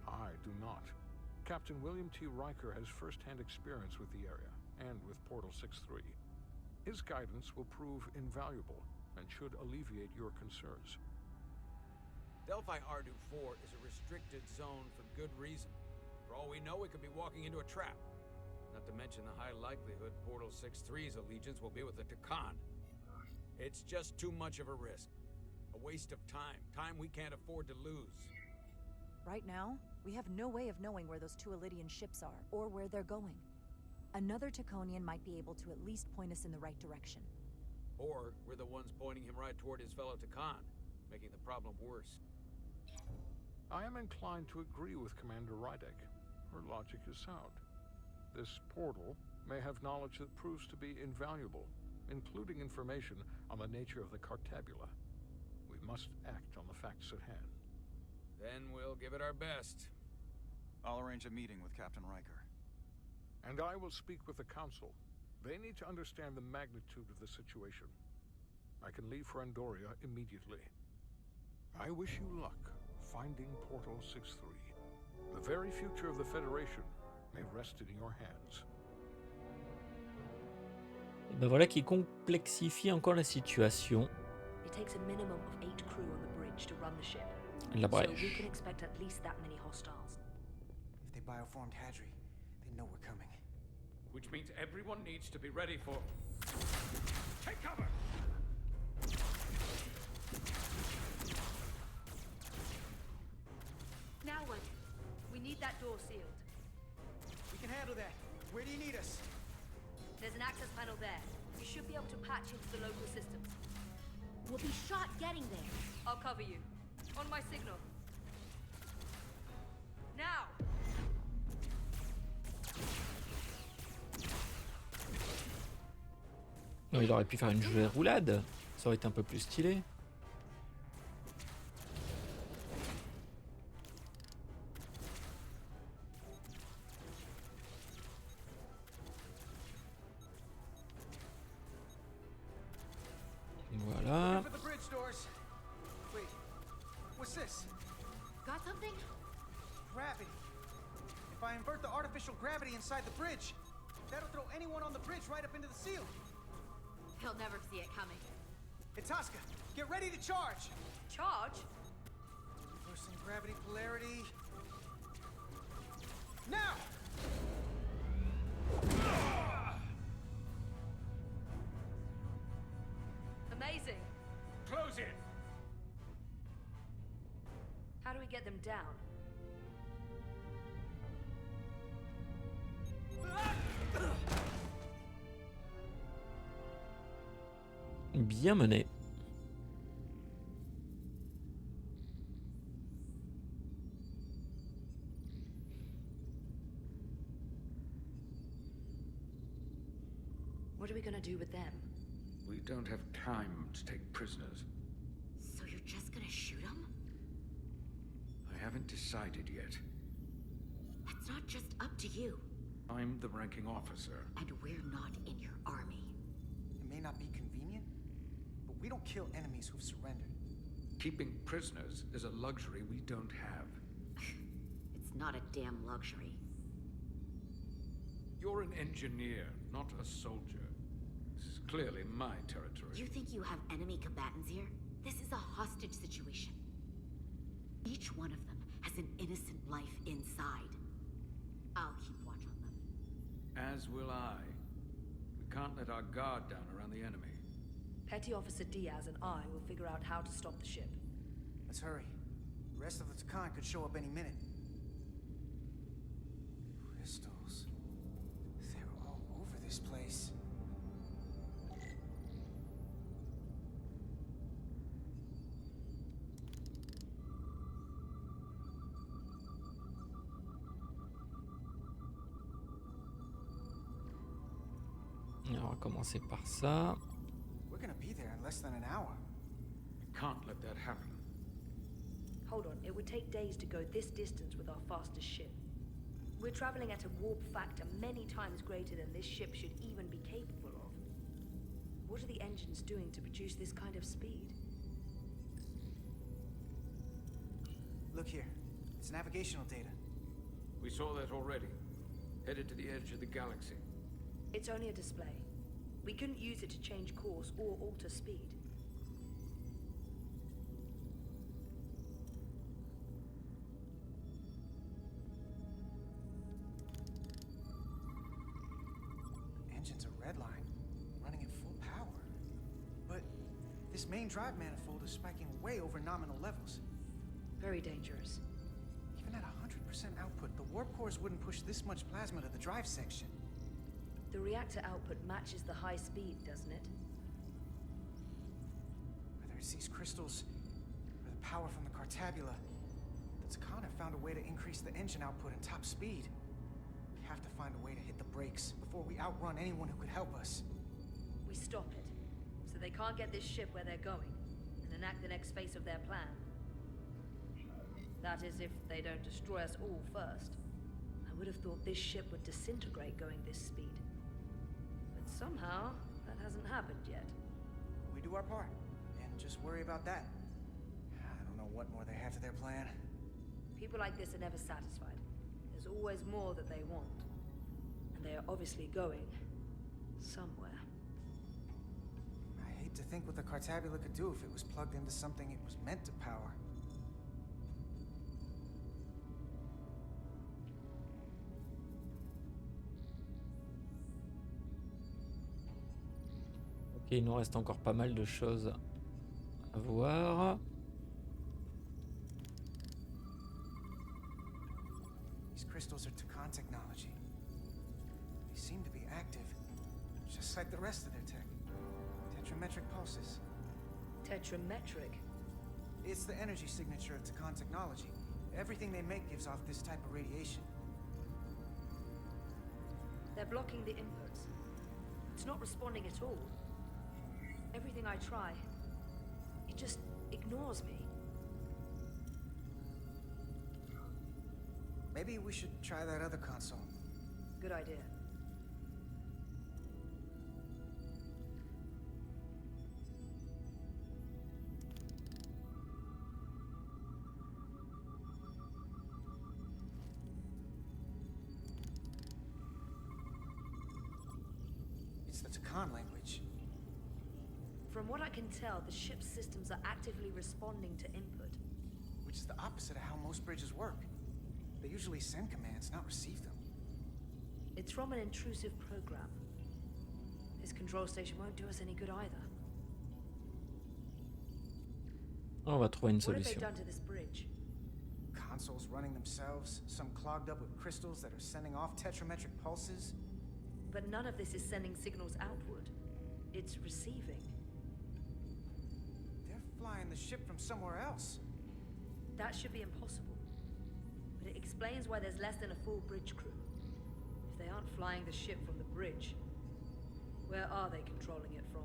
Speaker 7: I do not. Captain William T. Riker has first-hand experience with the area and with Portal 6-3. His guidance will prove invaluable and should alleviate your concerns.
Speaker 11: Delphi Ardu 4 is a restricted zone for good reason. For all we know, we could be walking into a trap. Not to mention the high likelihood Portal 6-3's allegiance will be with the Tacon. It's just too much of a risk. A waste of time. Time we can't afford to lose.
Speaker 9: Right now, we have no way of knowing where those two Elydian ships are, or where they're going. Another Taconian might be able to at least point us in the right direction.
Speaker 11: Or we're the ones pointing him right toward his fellow Tacon, making the problem worse.
Speaker 7: I am inclined to agree with Commander Rydek. Her logic is sound. This portal may have knowledge that proves to be invaluable, including information on the nature of the Cartabula. We must act on the facts at hand.
Speaker 11: Then we'll give it our best.
Speaker 12: I'll arrange a meeting with Captain Riker.
Speaker 7: And I will speak with the Council. They need to understand the magnitude of the situation. I can leave for Andoria immediately. I wish you luck finding Portal 6-3. The very future of the Federation may rest in your hands.
Speaker 1: Et ben voilà qui complexifie encore la situation.
Speaker 5: It takes a minimum of 8 crew on the bridge to run the ship.
Speaker 1: La
Speaker 5: So we
Speaker 1: brèche.
Speaker 5: can expect at least that many hostiles.
Speaker 2: If they bioformed Hadri, they know we're coming.
Speaker 4: Which means everyone needs to be ready for... Take cover!
Speaker 5: Now what? We need that door sealed.
Speaker 2: We can handle that. Where do you need us?
Speaker 5: There's an access panel there. We should be able to patch into the local systems.
Speaker 3: We'll be shot getting there.
Speaker 5: I'll cover you. On my signal. Now!
Speaker 1: Non, il aurait pu faire une jolie roulade. Ça aurait été un peu plus stylé. Voilà.
Speaker 2: For the bridge doors. Wait, what's this?
Speaker 3: Got something?
Speaker 2: Gravity. If I invert the artificial gravity inside the bridge, that'll throw anyone on the bridge right up into the seal.
Speaker 3: He'll never see it coming.
Speaker 2: Itasca, get ready to charge.
Speaker 5: Charge?
Speaker 2: Reversing gravity polarity. Now!
Speaker 5: Amazing.
Speaker 4: Close it!
Speaker 5: How do we get them down?
Speaker 1: Bien mené.
Speaker 5: What are we gonna do with them?
Speaker 4: We don't have time to take prisoners.
Speaker 3: So you're just gonna shoot him?
Speaker 4: I haven't decided yet.
Speaker 3: That's not just up to you.
Speaker 4: I'm the ranking officer.
Speaker 3: And we're not in your army.
Speaker 2: It may not be convenient, but we don't kill enemies who've surrendered.
Speaker 4: Keeping prisoners is a luxury we don't have.
Speaker 3: It's not a damn luxury.
Speaker 4: You're an engineer, not a soldier. This is clearly my territory.
Speaker 3: You think you have enemy combatants here? This is a hostage situation. Each one of them has an innocent life inside. I'll keep watch on them.
Speaker 4: As will I. We can't let our guard down around the enemy.
Speaker 5: Petty Officer Diaz and I will figure out how to stop the ship.
Speaker 2: Let's hurry. The rest of the Takan could show up any minute. Crystals. They're all over this place.
Speaker 1: On va commencer par ça.
Speaker 2: We're gonna be there in less than an hour.
Speaker 4: We can't let that happen.
Speaker 5: Hold on, it would take days to go this distance with our fastest ship. We're traveling at a warp factor many times greater than this ship should even be capable of. What are the engines doing to produce this kind of speed?
Speaker 2: Look here. It's navigational data.
Speaker 4: We saw that already. Headed to the edge of the galaxy.
Speaker 5: It's only a display. We couldn't use it to change course or alter speed.
Speaker 2: Engines are redline, running at full power. But this main drive manifold is spiking way over nominal levels.
Speaker 5: Very dangerous.
Speaker 2: Even at 100% output, the warp cores wouldn't push this much plasma to the drive section.
Speaker 5: The reactor output matches the high speed, doesn't it?
Speaker 2: Whether it's these crystals or the power from the Cartabula, the Takan have found a way to increase the engine output and top speed. We have to find a way to hit the brakes before we outrun anyone who could help us.
Speaker 5: We stop it, so they can't get this ship where they're going, and enact the next phase of their plan. That is, if they don't destroy us all first. I would have thought this ship would disintegrate going this speed. But But somehow, that hasn't happened yet.
Speaker 2: We do our part, and just worry about that. I don't know what more they have to their plan.
Speaker 5: People like this are never satisfied. There's always more that they want. And they are obviously going somewhere.
Speaker 2: I hate to think what the Cartabula could do if it was plugged into something it was meant to power.
Speaker 1: Ok, il nous reste encore pas mal de choses à voir.
Speaker 2: These crystals are Takan technology. They seem to be active, just like the rest of their tech. Tetrametric pulses.
Speaker 5: Tetrametric?
Speaker 2: It's the energy signature of Takan technology. Everything they make gives off this type of radiation.
Speaker 5: They're blocking the inputs. It's not responding at all. Everything I try, it just ignores me.
Speaker 2: Maybe we should try that other console.
Speaker 5: Good idea.
Speaker 2: It's the Takan language.
Speaker 5: From what I can tell, the ship's systems are actively responding to input.
Speaker 2: Which is the opposite of how most bridges work. They usually send commands, not receive them.
Speaker 5: It's from an intrusive program. This control station won't do us any good either.
Speaker 1: On va trouver une
Speaker 5: What have they
Speaker 1: solution.
Speaker 5: done to this bridge?
Speaker 2: Consoles running themselves, some clogged up with crystals that are sending off tetrametric pulses.
Speaker 5: But none of this is sending signals outward. It's receiving.
Speaker 2: They're flying the ship from somewhere else.
Speaker 5: That should be impossible. But it explains why there's less than a full bridge crew. If they aren't flying the ship from the bridge, where are they controlling it from?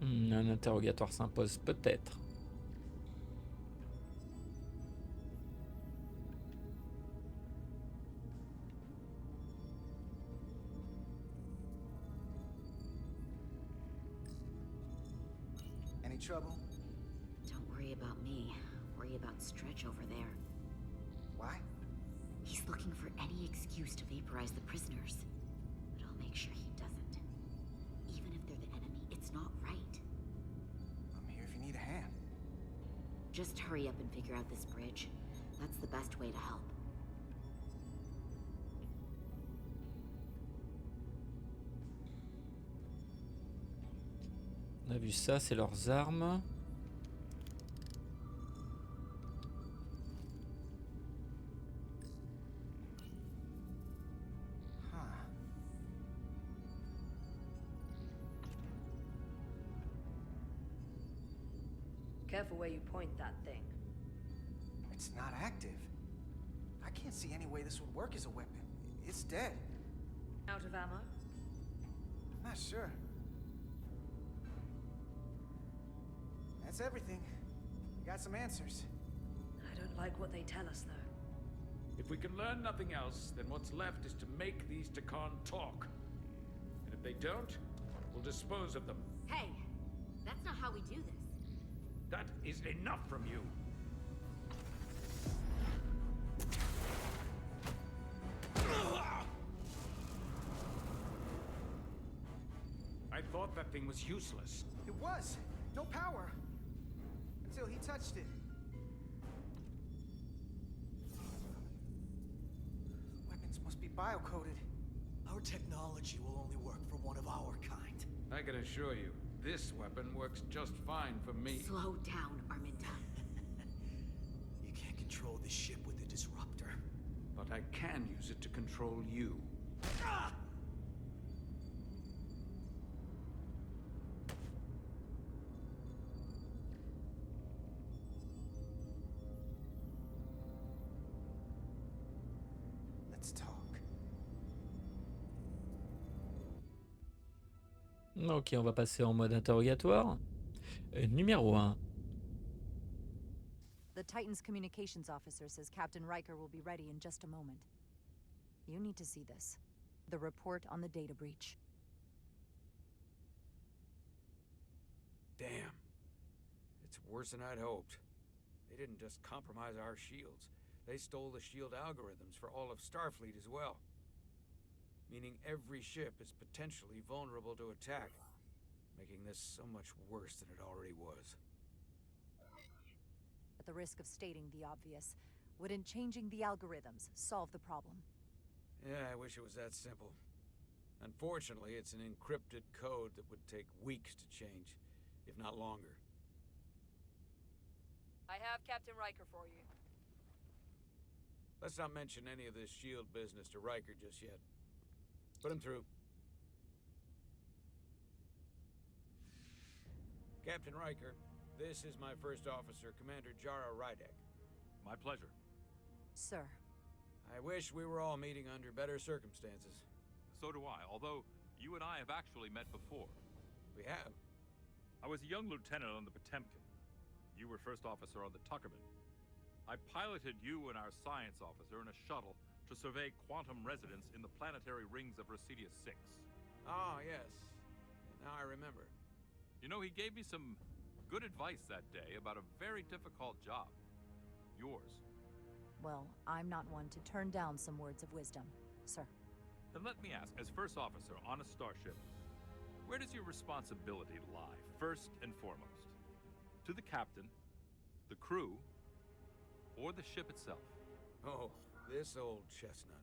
Speaker 1: Un interrogatoire s'impose peut-être.
Speaker 2: Any trouble?
Speaker 3: Don't worry about me. Worry about Stretch over there.
Speaker 2: Why?
Speaker 3: He's looking for any excuse to vaporize the prisoners. But I'll make sure he doesn't. Even if they're the enemy, it's not right.
Speaker 2: I'm here if you need a hand.
Speaker 3: Just hurry up and figure out this bridge. That's the best way to help.
Speaker 1: On a vu ça, c'est leurs armes.
Speaker 2: Huh.
Speaker 5: Careful where you point that thing.
Speaker 2: It's not active. I can't see any way this would work as a weapon. It's dead.
Speaker 5: Out of ammo?
Speaker 2: Not sure. That's everything. We got some answers.
Speaker 5: I don't like what they tell us, though.
Speaker 4: If we can learn nothing else, then what's left is to make these Takan talk. And if they don't, we'll dispose of them.
Speaker 3: Hey, that's not how we do this.
Speaker 4: That is enough from you. I thought that thing was useless.
Speaker 2: It was. No power. Until he touched it. Weapons must be biocoded.
Speaker 16: Our technology will only work for one of our kind.
Speaker 4: I can assure you, this weapon works just fine for me.
Speaker 3: Slow down, Arminta.
Speaker 16: You can't control the ship with a disruptor.
Speaker 4: But I can use it to control you.
Speaker 16: Ah!
Speaker 2: Let's talk.
Speaker 1: Ok, on va passer en mode interrogatoire. Numéro 1.
Speaker 9: The Titan's communications officer says Captain Riker will be ready in just a moment. You need to see this. The report on the data breach.
Speaker 11: Damn. It's worse than I'd hoped. They didn't just compromise our shields. They stole the shield algorithms for all of Starfleet as well. Meaning every ship is potentially vulnerable to attack, making this so much worse than it already was.
Speaker 9: At the risk of stating the obvious, wouldn't changing the algorithms solve the problem?
Speaker 11: Yeah, I wish it was that simple. Unfortunately, it's an encrypted code that would take weeks to change, if not longer.
Speaker 5: I have Captain Riker for you.
Speaker 11: Let's not mention any of this shield business to Riker just yet. Put him through. Captain Riker, this is my first officer, Commander Jara Rydek.
Speaker 17: My pleasure.
Speaker 9: Sir.
Speaker 11: I wish we were all meeting under better circumstances.
Speaker 17: So do I, although you and I have actually met before.
Speaker 11: We have?
Speaker 17: I was a young lieutenant on the Potemkin. You were first officer on the Tuckerman. I piloted you and our science officer in a shuttle to survey quantum resonance in the planetary rings of Residius 6.
Speaker 11: Ah, yes. Now I remember.
Speaker 17: You know, he gave me some good advice that day about a very difficult job. Yours.
Speaker 9: Well, I'm not one to turn down some words of wisdom, sir.
Speaker 17: Then let me ask, as first officer on a starship, where does your responsibility lie, first and foremost? To the captain, the crew, or the ship itself?
Speaker 11: Oh, this old chestnut.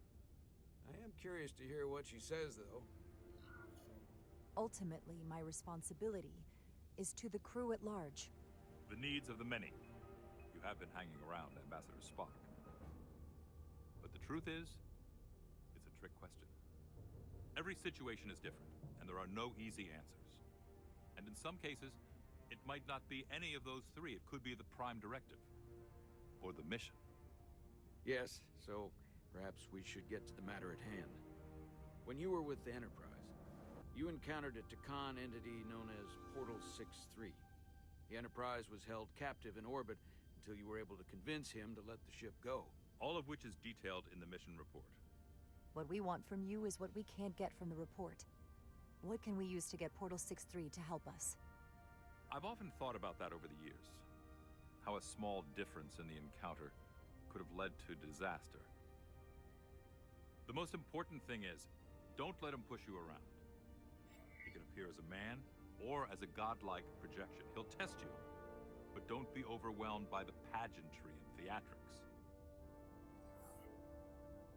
Speaker 11: I am curious to hear what she says, though.
Speaker 9: Ultimately, my responsibility is to the crew at large.
Speaker 17: The needs of the many. You have been hanging around Ambassador Spock. But the truth is, it's a trick question. Every situation is different, and there are no easy answers. And in some cases, it might not be any of those three. It could be the prime directive, or the mission.
Speaker 11: Yes, so perhaps we should get to the matter at hand. When you were with the Enterprise, you encountered a Takan entity known as Portal 6-3. The Enterprise was held captive in orbit until you were able to convince him to let the ship go.
Speaker 17: All of which is detailed in the mission report.
Speaker 9: What we want from you is what we can't get from the report. What can we use to get Portal 6-3 to help us?
Speaker 17: I've often thought about that over the years. How a small difference in the encounter could have led to disaster. The most important thing is, don't let him push you around. He can appear as a man or as a godlike projection. He'll test you, but don't be overwhelmed by the pageantry and theatrics.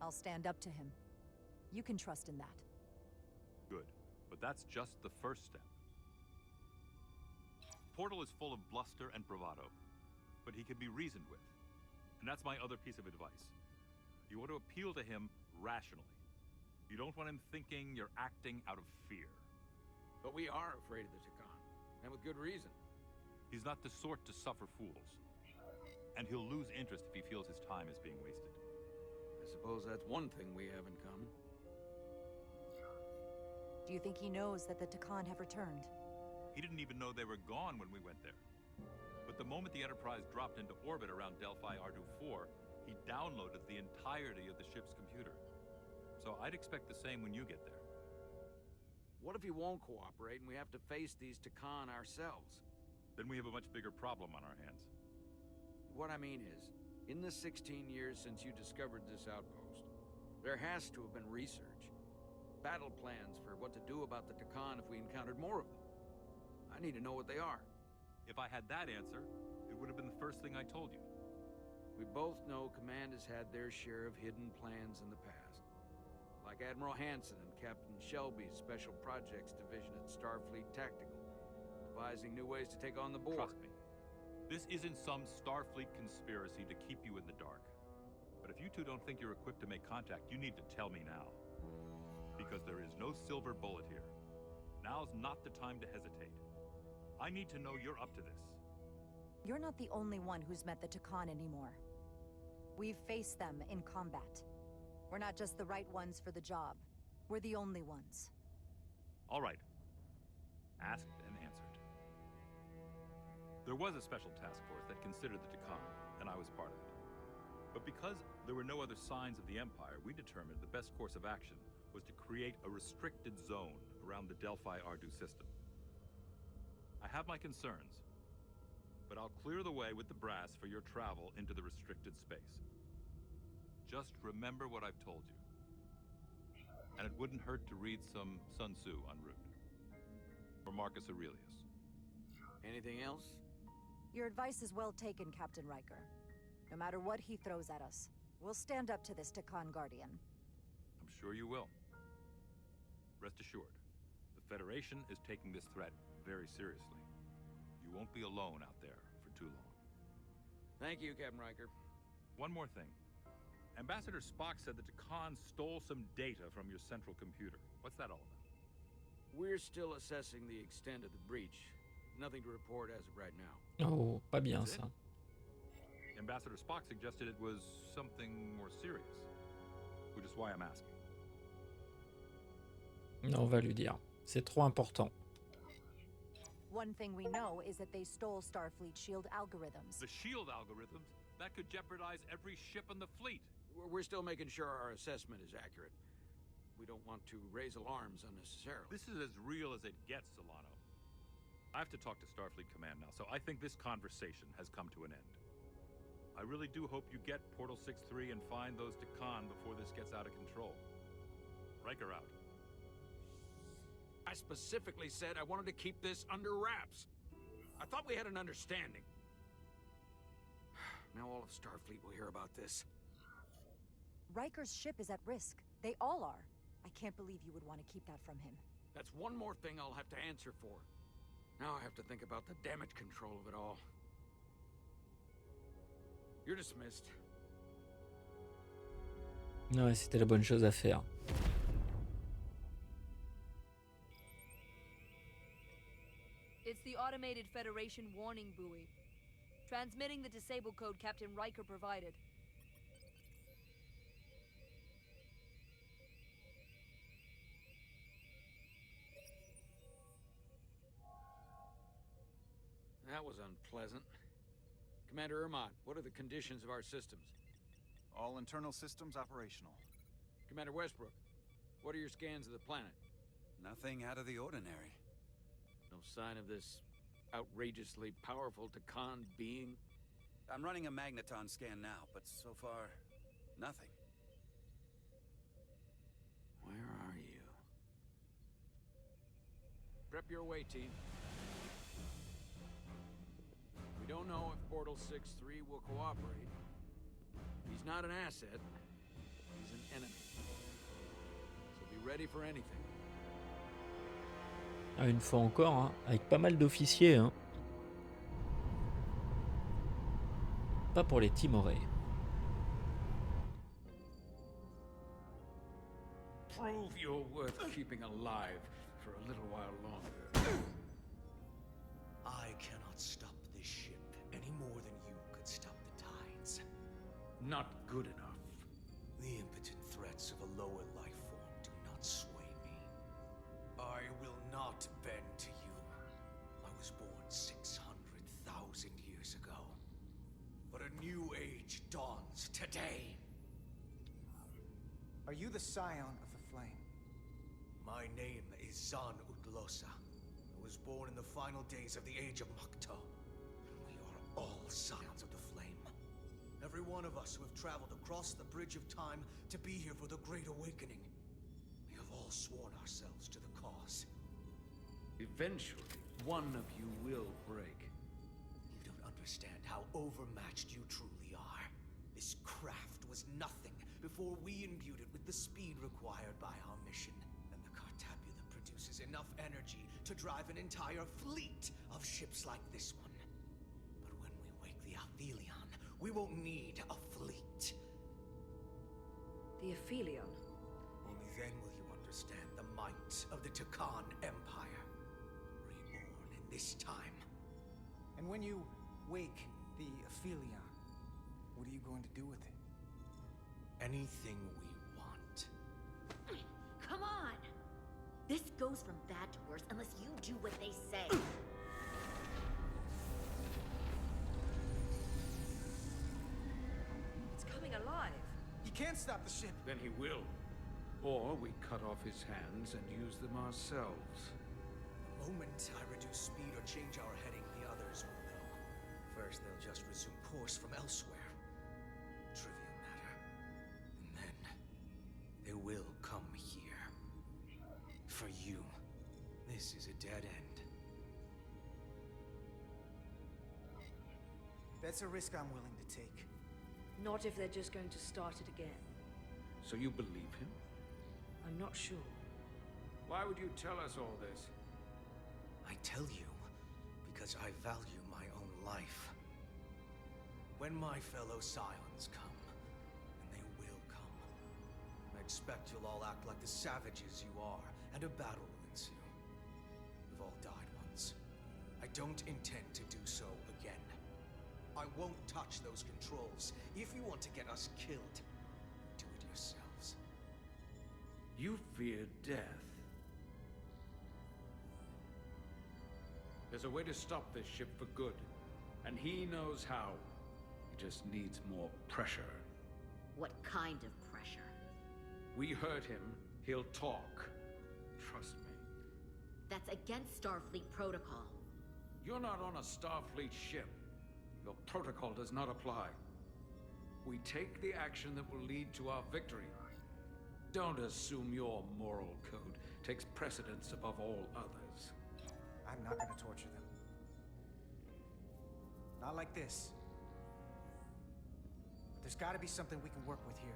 Speaker 9: I'll stand up to him. You can trust in that.
Speaker 17: Good, but that's just the first step. Portal is full of bluster and bravado, but he can be reasoned with. And that's my other piece of advice. You want to appeal to him rationally. You don't want him thinking you're acting out of fear.
Speaker 11: But we are afraid of the Takan, and with good reason.
Speaker 17: He's not the sort to suffer fools. And he'll lose interest if he feels his time is being wasted.
Speaker 11: I suppose that's one thing we have in common.
Speaker 9: Do you think he knows that the Takan have returned?
Speaker 17: He didn't even know they were gone when we went there. But the moment the Enterprise dropped into orbit around Delphi Ardu 4, he downloaded the entirety of the ship's computer. So I'd expect the same when you get there.
Speaker 11: What if he won't cooperate and we have to face these Takan ourselves?
Speaker 17: Then we have a much bigger problem on our hands.
Speaker 11: What I mean is, in the 16 years since you discovered this outpost, there has to have been research. Battle plans for what to do about the Takan if we encountered more of them. I need to know what they are.
Speaker 17: If I had that answer, it would have been the first thing I told you.
Speaker 11: We both know Command has had their share of hidden plans in the past. Like Admiral Hansen and Captain Shelby's Special Projects Division at Starfleet Tactical, devising new ways to take on the board.
Speaker 17: Trust me, this isn't some Starfleet conspiracy to keep you in the dark. But if you two don't think you're equipped to make contact, you need to tell me now. Because there is no silver bullet here. Now's not the time to hesitate. I need to know you're up to this.
Speaker 9: You're not the only one who's met the Takan anymore. We've faced them in combat. We're not just the right ones for the job. We're the only ones.
Speaker 17: All right. Asked and answered. There was a special task force that considered the Takan, and I was part of it. But because there were no other signs of the Empire, we determined the best course of action was to create a restricted zone around the Delphi-Ardu system. I have my concerns, but I'll clear the way with the brass for your travel into the restricted space. Just remember what I've told you. And it wouldn't hurt to read some Sun Tzu en route. Or Marcus Aurelius.
Speaker 18: Anything else?
Speaker 9: Your advice is well taken, Captain Riker. No matter what he throws at us, we'll stand up to this Takan Guardian.
Speaker 17: I'm sure you will. Rest assured, the Federation is taking this threat very seriously. You won't be alone out there for too long.
Speaker 18: Thank you, Captain Riker.
Speaker 17: One more thing. Ambassador Spock said that Takan stole some data from your central computer. What's that all about?
Speaker 18: We're still assessing the extent of the breach. Nothing to report as of right now.
Speaker 1: Oh, pas bien ça.
Speaker 17: Ambassador Spock suggested it was something more serious, which is why I'm asking.
Speaker 1: Non, on va lui dire. C'est trop important.
Speaker 9: One thing we know is that they stole Starfleet shield algorithms.
Speaker 17: The shield algorithms? That could jeopardize every ship in the fleet.
Speaker 18: We're still making sure our assessment is accurate. We don't want to raise alarms unnecessarily.
Speaker 17: This is as real as it gets, Solano. I have to talk to Starfleet Command now, so I think this conversation has come to an end. I really do hope you get Portal 6-3 and find those Takan before this gets out of control. Riker out.
Speaker 18: I specifically said I wanted to keep this under wraps. I thought we had an understanding. Now all of Starfleet will hear about this.
Speaker 9: Riker's ship is at risk. They all are. I can't believe you would want to keep that from him.
Speaker 18: That's one more thing I'll have to answer for. Now I have to think about the damage control of it all. You're dismissed.
Speaker 1: Ouais, c'était la bonne chose à faire.
Speaker 5: It's the automated Federation warning buoy. Transmitting the disable code Captain Riker provided.
Speaker 18: That was unpleasant. Commander Ermont, what are the conditions of our systems?
Speaker 12: All internal systems operational.
Speaker 18: Commander Westbrook, what are your scans of the planet?
Speaker 14: Nothing out of the ordinary.
Speaker 18: No sign of this outrageously powerful Takan being?
Speaker 14: I'm running a magneton scan now, but so far, nothing.
Speaker 18: Where are you? Prep your way, team. We don't know if Portal 6-3 will cooperate. He's not an asset. He's an enemy. So be ready for anything.
Speaker 1: Ah, une fois encore, hein, avec pas mal d'officiers. Hein. Pas pour les timorés.
Speaker 18: Prove you're worth keeping alive for a little while longer.
Speaker 16: I cannot stop this ship any more than you could stop the tides.
Speaker 18: Not good enough.
Speaker 16: The impotent threats of a lower life form do not sway me. I will not bend to you. I was born 600,000 years ago. But a new age dawns today.
Speaker 2: Are you the scion of the flame?
Speaker 16: My name is Zan Utlosa. I was born in the final days of the Age of Makto. We are all scions of the flame. Every one of us who have traveled across the bridge of time to be here for the Great Awakening. We have all sworn ourselves to the cause.
Speaker 18: Eventually, one of you will break.
Speaker 16: You don't understand how overmatched you truly are. This craft was nothing before we imbued it with the speed required by our mission. And the Cartabula produces enough energy to drive an entire fleet of ships like this one. But when we wake the Aphelion, we won't need a fleet.
Speaker 5: The Aphelion?
Speaker 16: Only then will you understand the might of the Takan Empire. Reborn in this time.
Speaker 2: And when you wake the Aphelion, what are you going to do with it?
Speaker 16: Anything we want.
Speaker 3: Come on! This goes from bad to worse unless you do what they say.
Speaker 5: It's coming
Speaker 2: can't stop the ship.
Speaker 4: Then he will. Or we cut off his hands and use them ourselves.
Speaker 16: The moment I reduce speed or change our heading, the others will know. First, they'll just resume course from elsewhere. Trivial matter. And then, they will come here. For you, this is a dead end.
Speaker 2: That's a risk I'm willing to take.
Speaker 5: Not if they're just going to start it again.
Speaker 4: So you believe him?
Speaker 5: I'm not sure.
Speaker 4: Why would you tell us all this?
Speaker 16: I tell you, because I value my own life. When my fellow Scions come, and they will come, I expect you'll all act like the savages you are, and a battle will ensue. We've all died once. I don't intend to do so again. I won't touch those controls. If you want to get us killed, do it yourselves.
Speaker 4: You fear death. There's a way to stop this ship for good, and he knows how. He just needs more pressure.
Speaker 3: What kind of pressure?
Speaker 4: We hurt him, he'll talk. Trust me.
Speaker 3: That's against Starfleet protocol.
Speaker 4: You're not on a Starfleet ship. Your protocol does not apply. We take the action that will lead to our victory. Don't assume your moral code takes precedence above all others.
Speaker 2: I'm not gonna torture them. Not like this. But there's gotta be something we can work with here.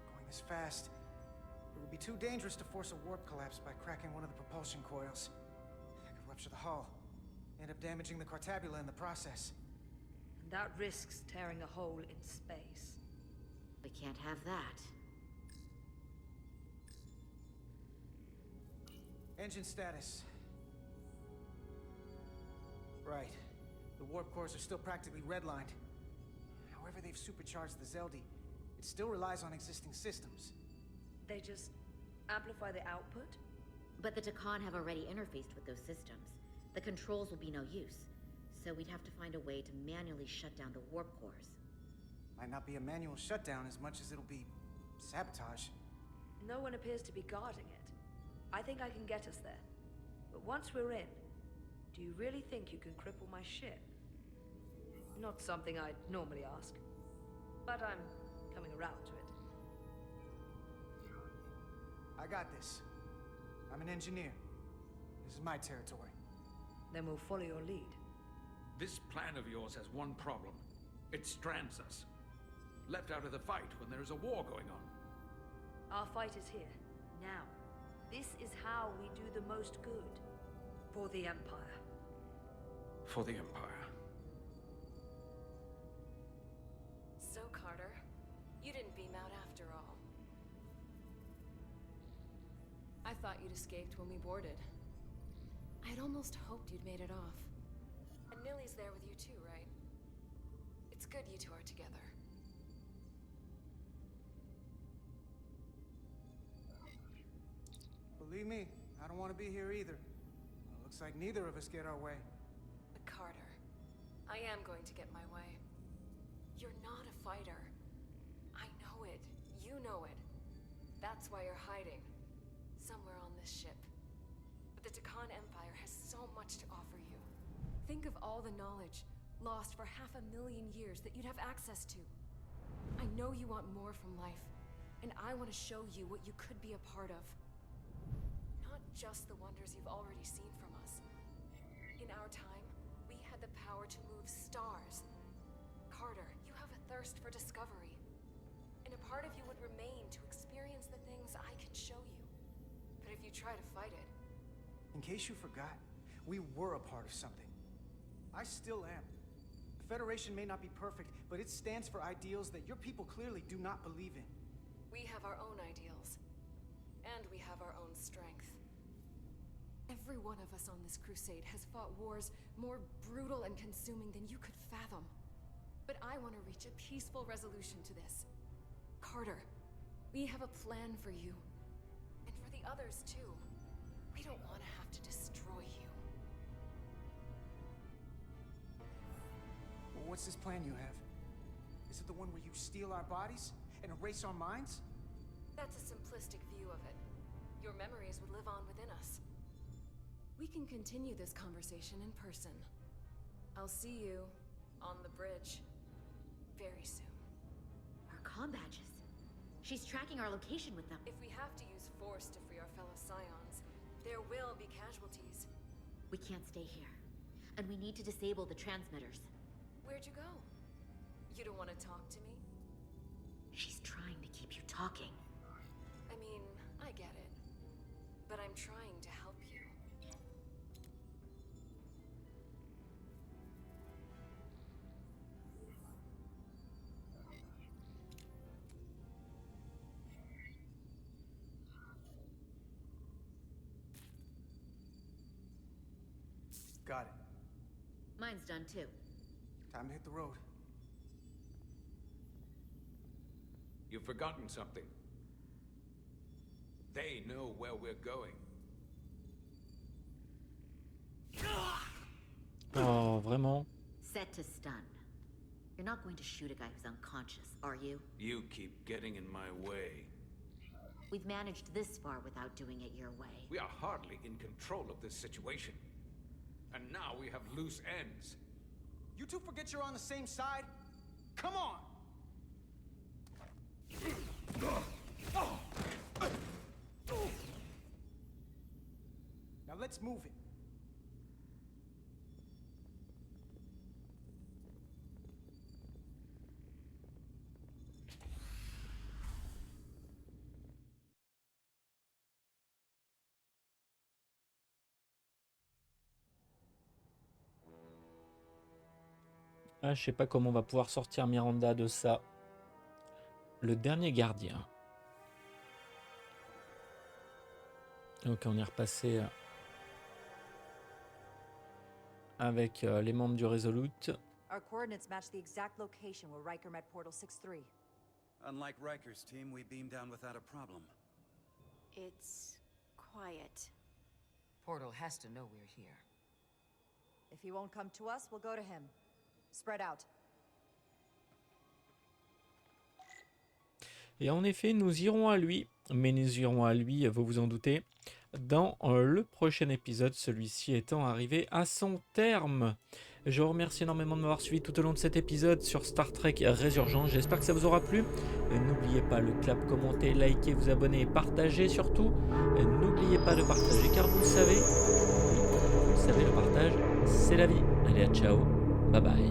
Speaker 2: Going this fast, it would be too dangerous to force a warp collapse by cracking one of the propulsion coils. I could rupture the hull, end up damaging the Cartabula in the process.
Speaker 5: And that risks tearing a hole in space.
Speaker 3: We can't have that.
Speaker 2: Engine status. Right. The warp cores are still practically redlined. However they've supercharged the Zeldi, it still relies on existing systems.
Speaker 5: They just amplify the output?
Speaker 3: But the Takan have already interfaced with those systems. The controls will be no use. So we'd have to find a way to manually shut down the warp cores.
Speaker 2: Might not be a manual shutdown as much as it'll be sabotage.
Speaker 5: No one appears to be guarding it. I think I can get us there. But once we're in, do you really think you can cripple my ship? Not something I'd normally ask. But I'm coming around to it.
Speaker 2: I got this. I'm an engineer. This is my territory.
Speaker 5: Then we'll follow your lead.
Speaker 4: This plan of yours has one problem. It strands us. Left out of the fight when there is a war going on.
Speaker 5: Our fight is here, now. This is how we do the most good. For the Empire.
Speaker 4: For the Empire.
Speaker 19: So, Carter, you didn't beam out after all. I thought you'd escaped when we boarded. I'd almost hoped you'd made it off. And Nilly's there with you too, right? It's good you two are together.
Speaker 2: Believe me, I don't want to be here either. Looks like neither of us get our way.
Speaker 19: But Carter, I am going to get my way. You're not a fighter. I know it. You know it. That's why you're hiding. Somewhere on this ship. But the Takan Empire has so much to offer you. Think of all the knowledge lost for 500,000 years that you'd have access to. I know you want more from life, and I want to show you what you could be a part of. Not just the wonders you've already seen from us. In our time, we had the power to move stars. Carter, you have a thirst for discovery. And a part of you would remain to experience the things I can show you. But if you try to fight it...
Speaker 2: In case you forgot, we were a part of something. I still am. The Federation may not be perfect, but it stands for ideals that your people clearly do not believe in.
Speaker 19: We have our own ideals. And we have our own strength. Every one of us on this crusade has fought wars more brutal and consuming than you could fathom. But I want to reach a peaceful resolution to this. Carter, we have a plan for you. And for the the others too. We don't want to have to destroy you.
Speaker 2: Well, what's this plan you have? Is it the one where you steal our bodies and erase our minds?
Speaker 19: That's a simplistic view of it. Your memories would live on within us. We can continue this conversation in person. I'll see you on the bridge very soon.
Speaker 3: Our comm badges. She's tracking our location with them.
Speaker 19: If we have to use force to free our fellow scions, there will be casualties.
Speaker 3: We can't stay here. And we need to disable the transmitters.
Speaker 19: Where'd you go? You don't want to talk to me?
Speaker 3: She's trying to keep you talking.
Speaker 19: I mean, I get it. But I'm trying to help you.
Speaker 2: Got it.
Speaker 3: Mine's done too.
Speaker 2: Time to hit the road.
Speaker 4: You've forgotten something. They know where we're going.
Speaker 1: Oh, vraiment?
Speaker 3: Set to stun. You're not going to shoot a guy who's unconscious, are you?
Speaker 4: You keep getting in my way.
Speaker 3: We've managed this far without doing it your way.
Speaker 4: We are hardly in control of this situation. And now we have loose ends.
Speaker 2: You two forget you're on the same side? Come on! Now let's move it.
Speaker 1: Ah, je sais pas comment on va pouvoir sortir Miranda de ça. Le dernier gardien. Donc on est repassé avec les membres du Resolute.
Speaker 9: Our coordinates match the exact location where Riker met Portal 6-3.
Speaker 14: Unlike Riker's team, we beamed down without a problem.
Speaker 15: It's quiet.
Speaker 20: Portal has to know we're here.
Speaker 9: If he won't come to us, we'll go to him. Spread out.
Speaker 1: Et en effet, nous irons à lui. Mais nous irons à lui, vous vous en doutez, dans le prochain épisode, celui-ci étant arrivé à son terme. Je vous remercie énormément de m'avoir suivi tout au long de cet épisode sur Star Trek Resurgence. J'espère que ça vous aura plu. N'oubliez pas le clap, commenter, liker, vous abonner et partager surtout. N'oubliez pas de partager car vous le savez, le partage, c'est la vie. Allez, à ciao, bye bye.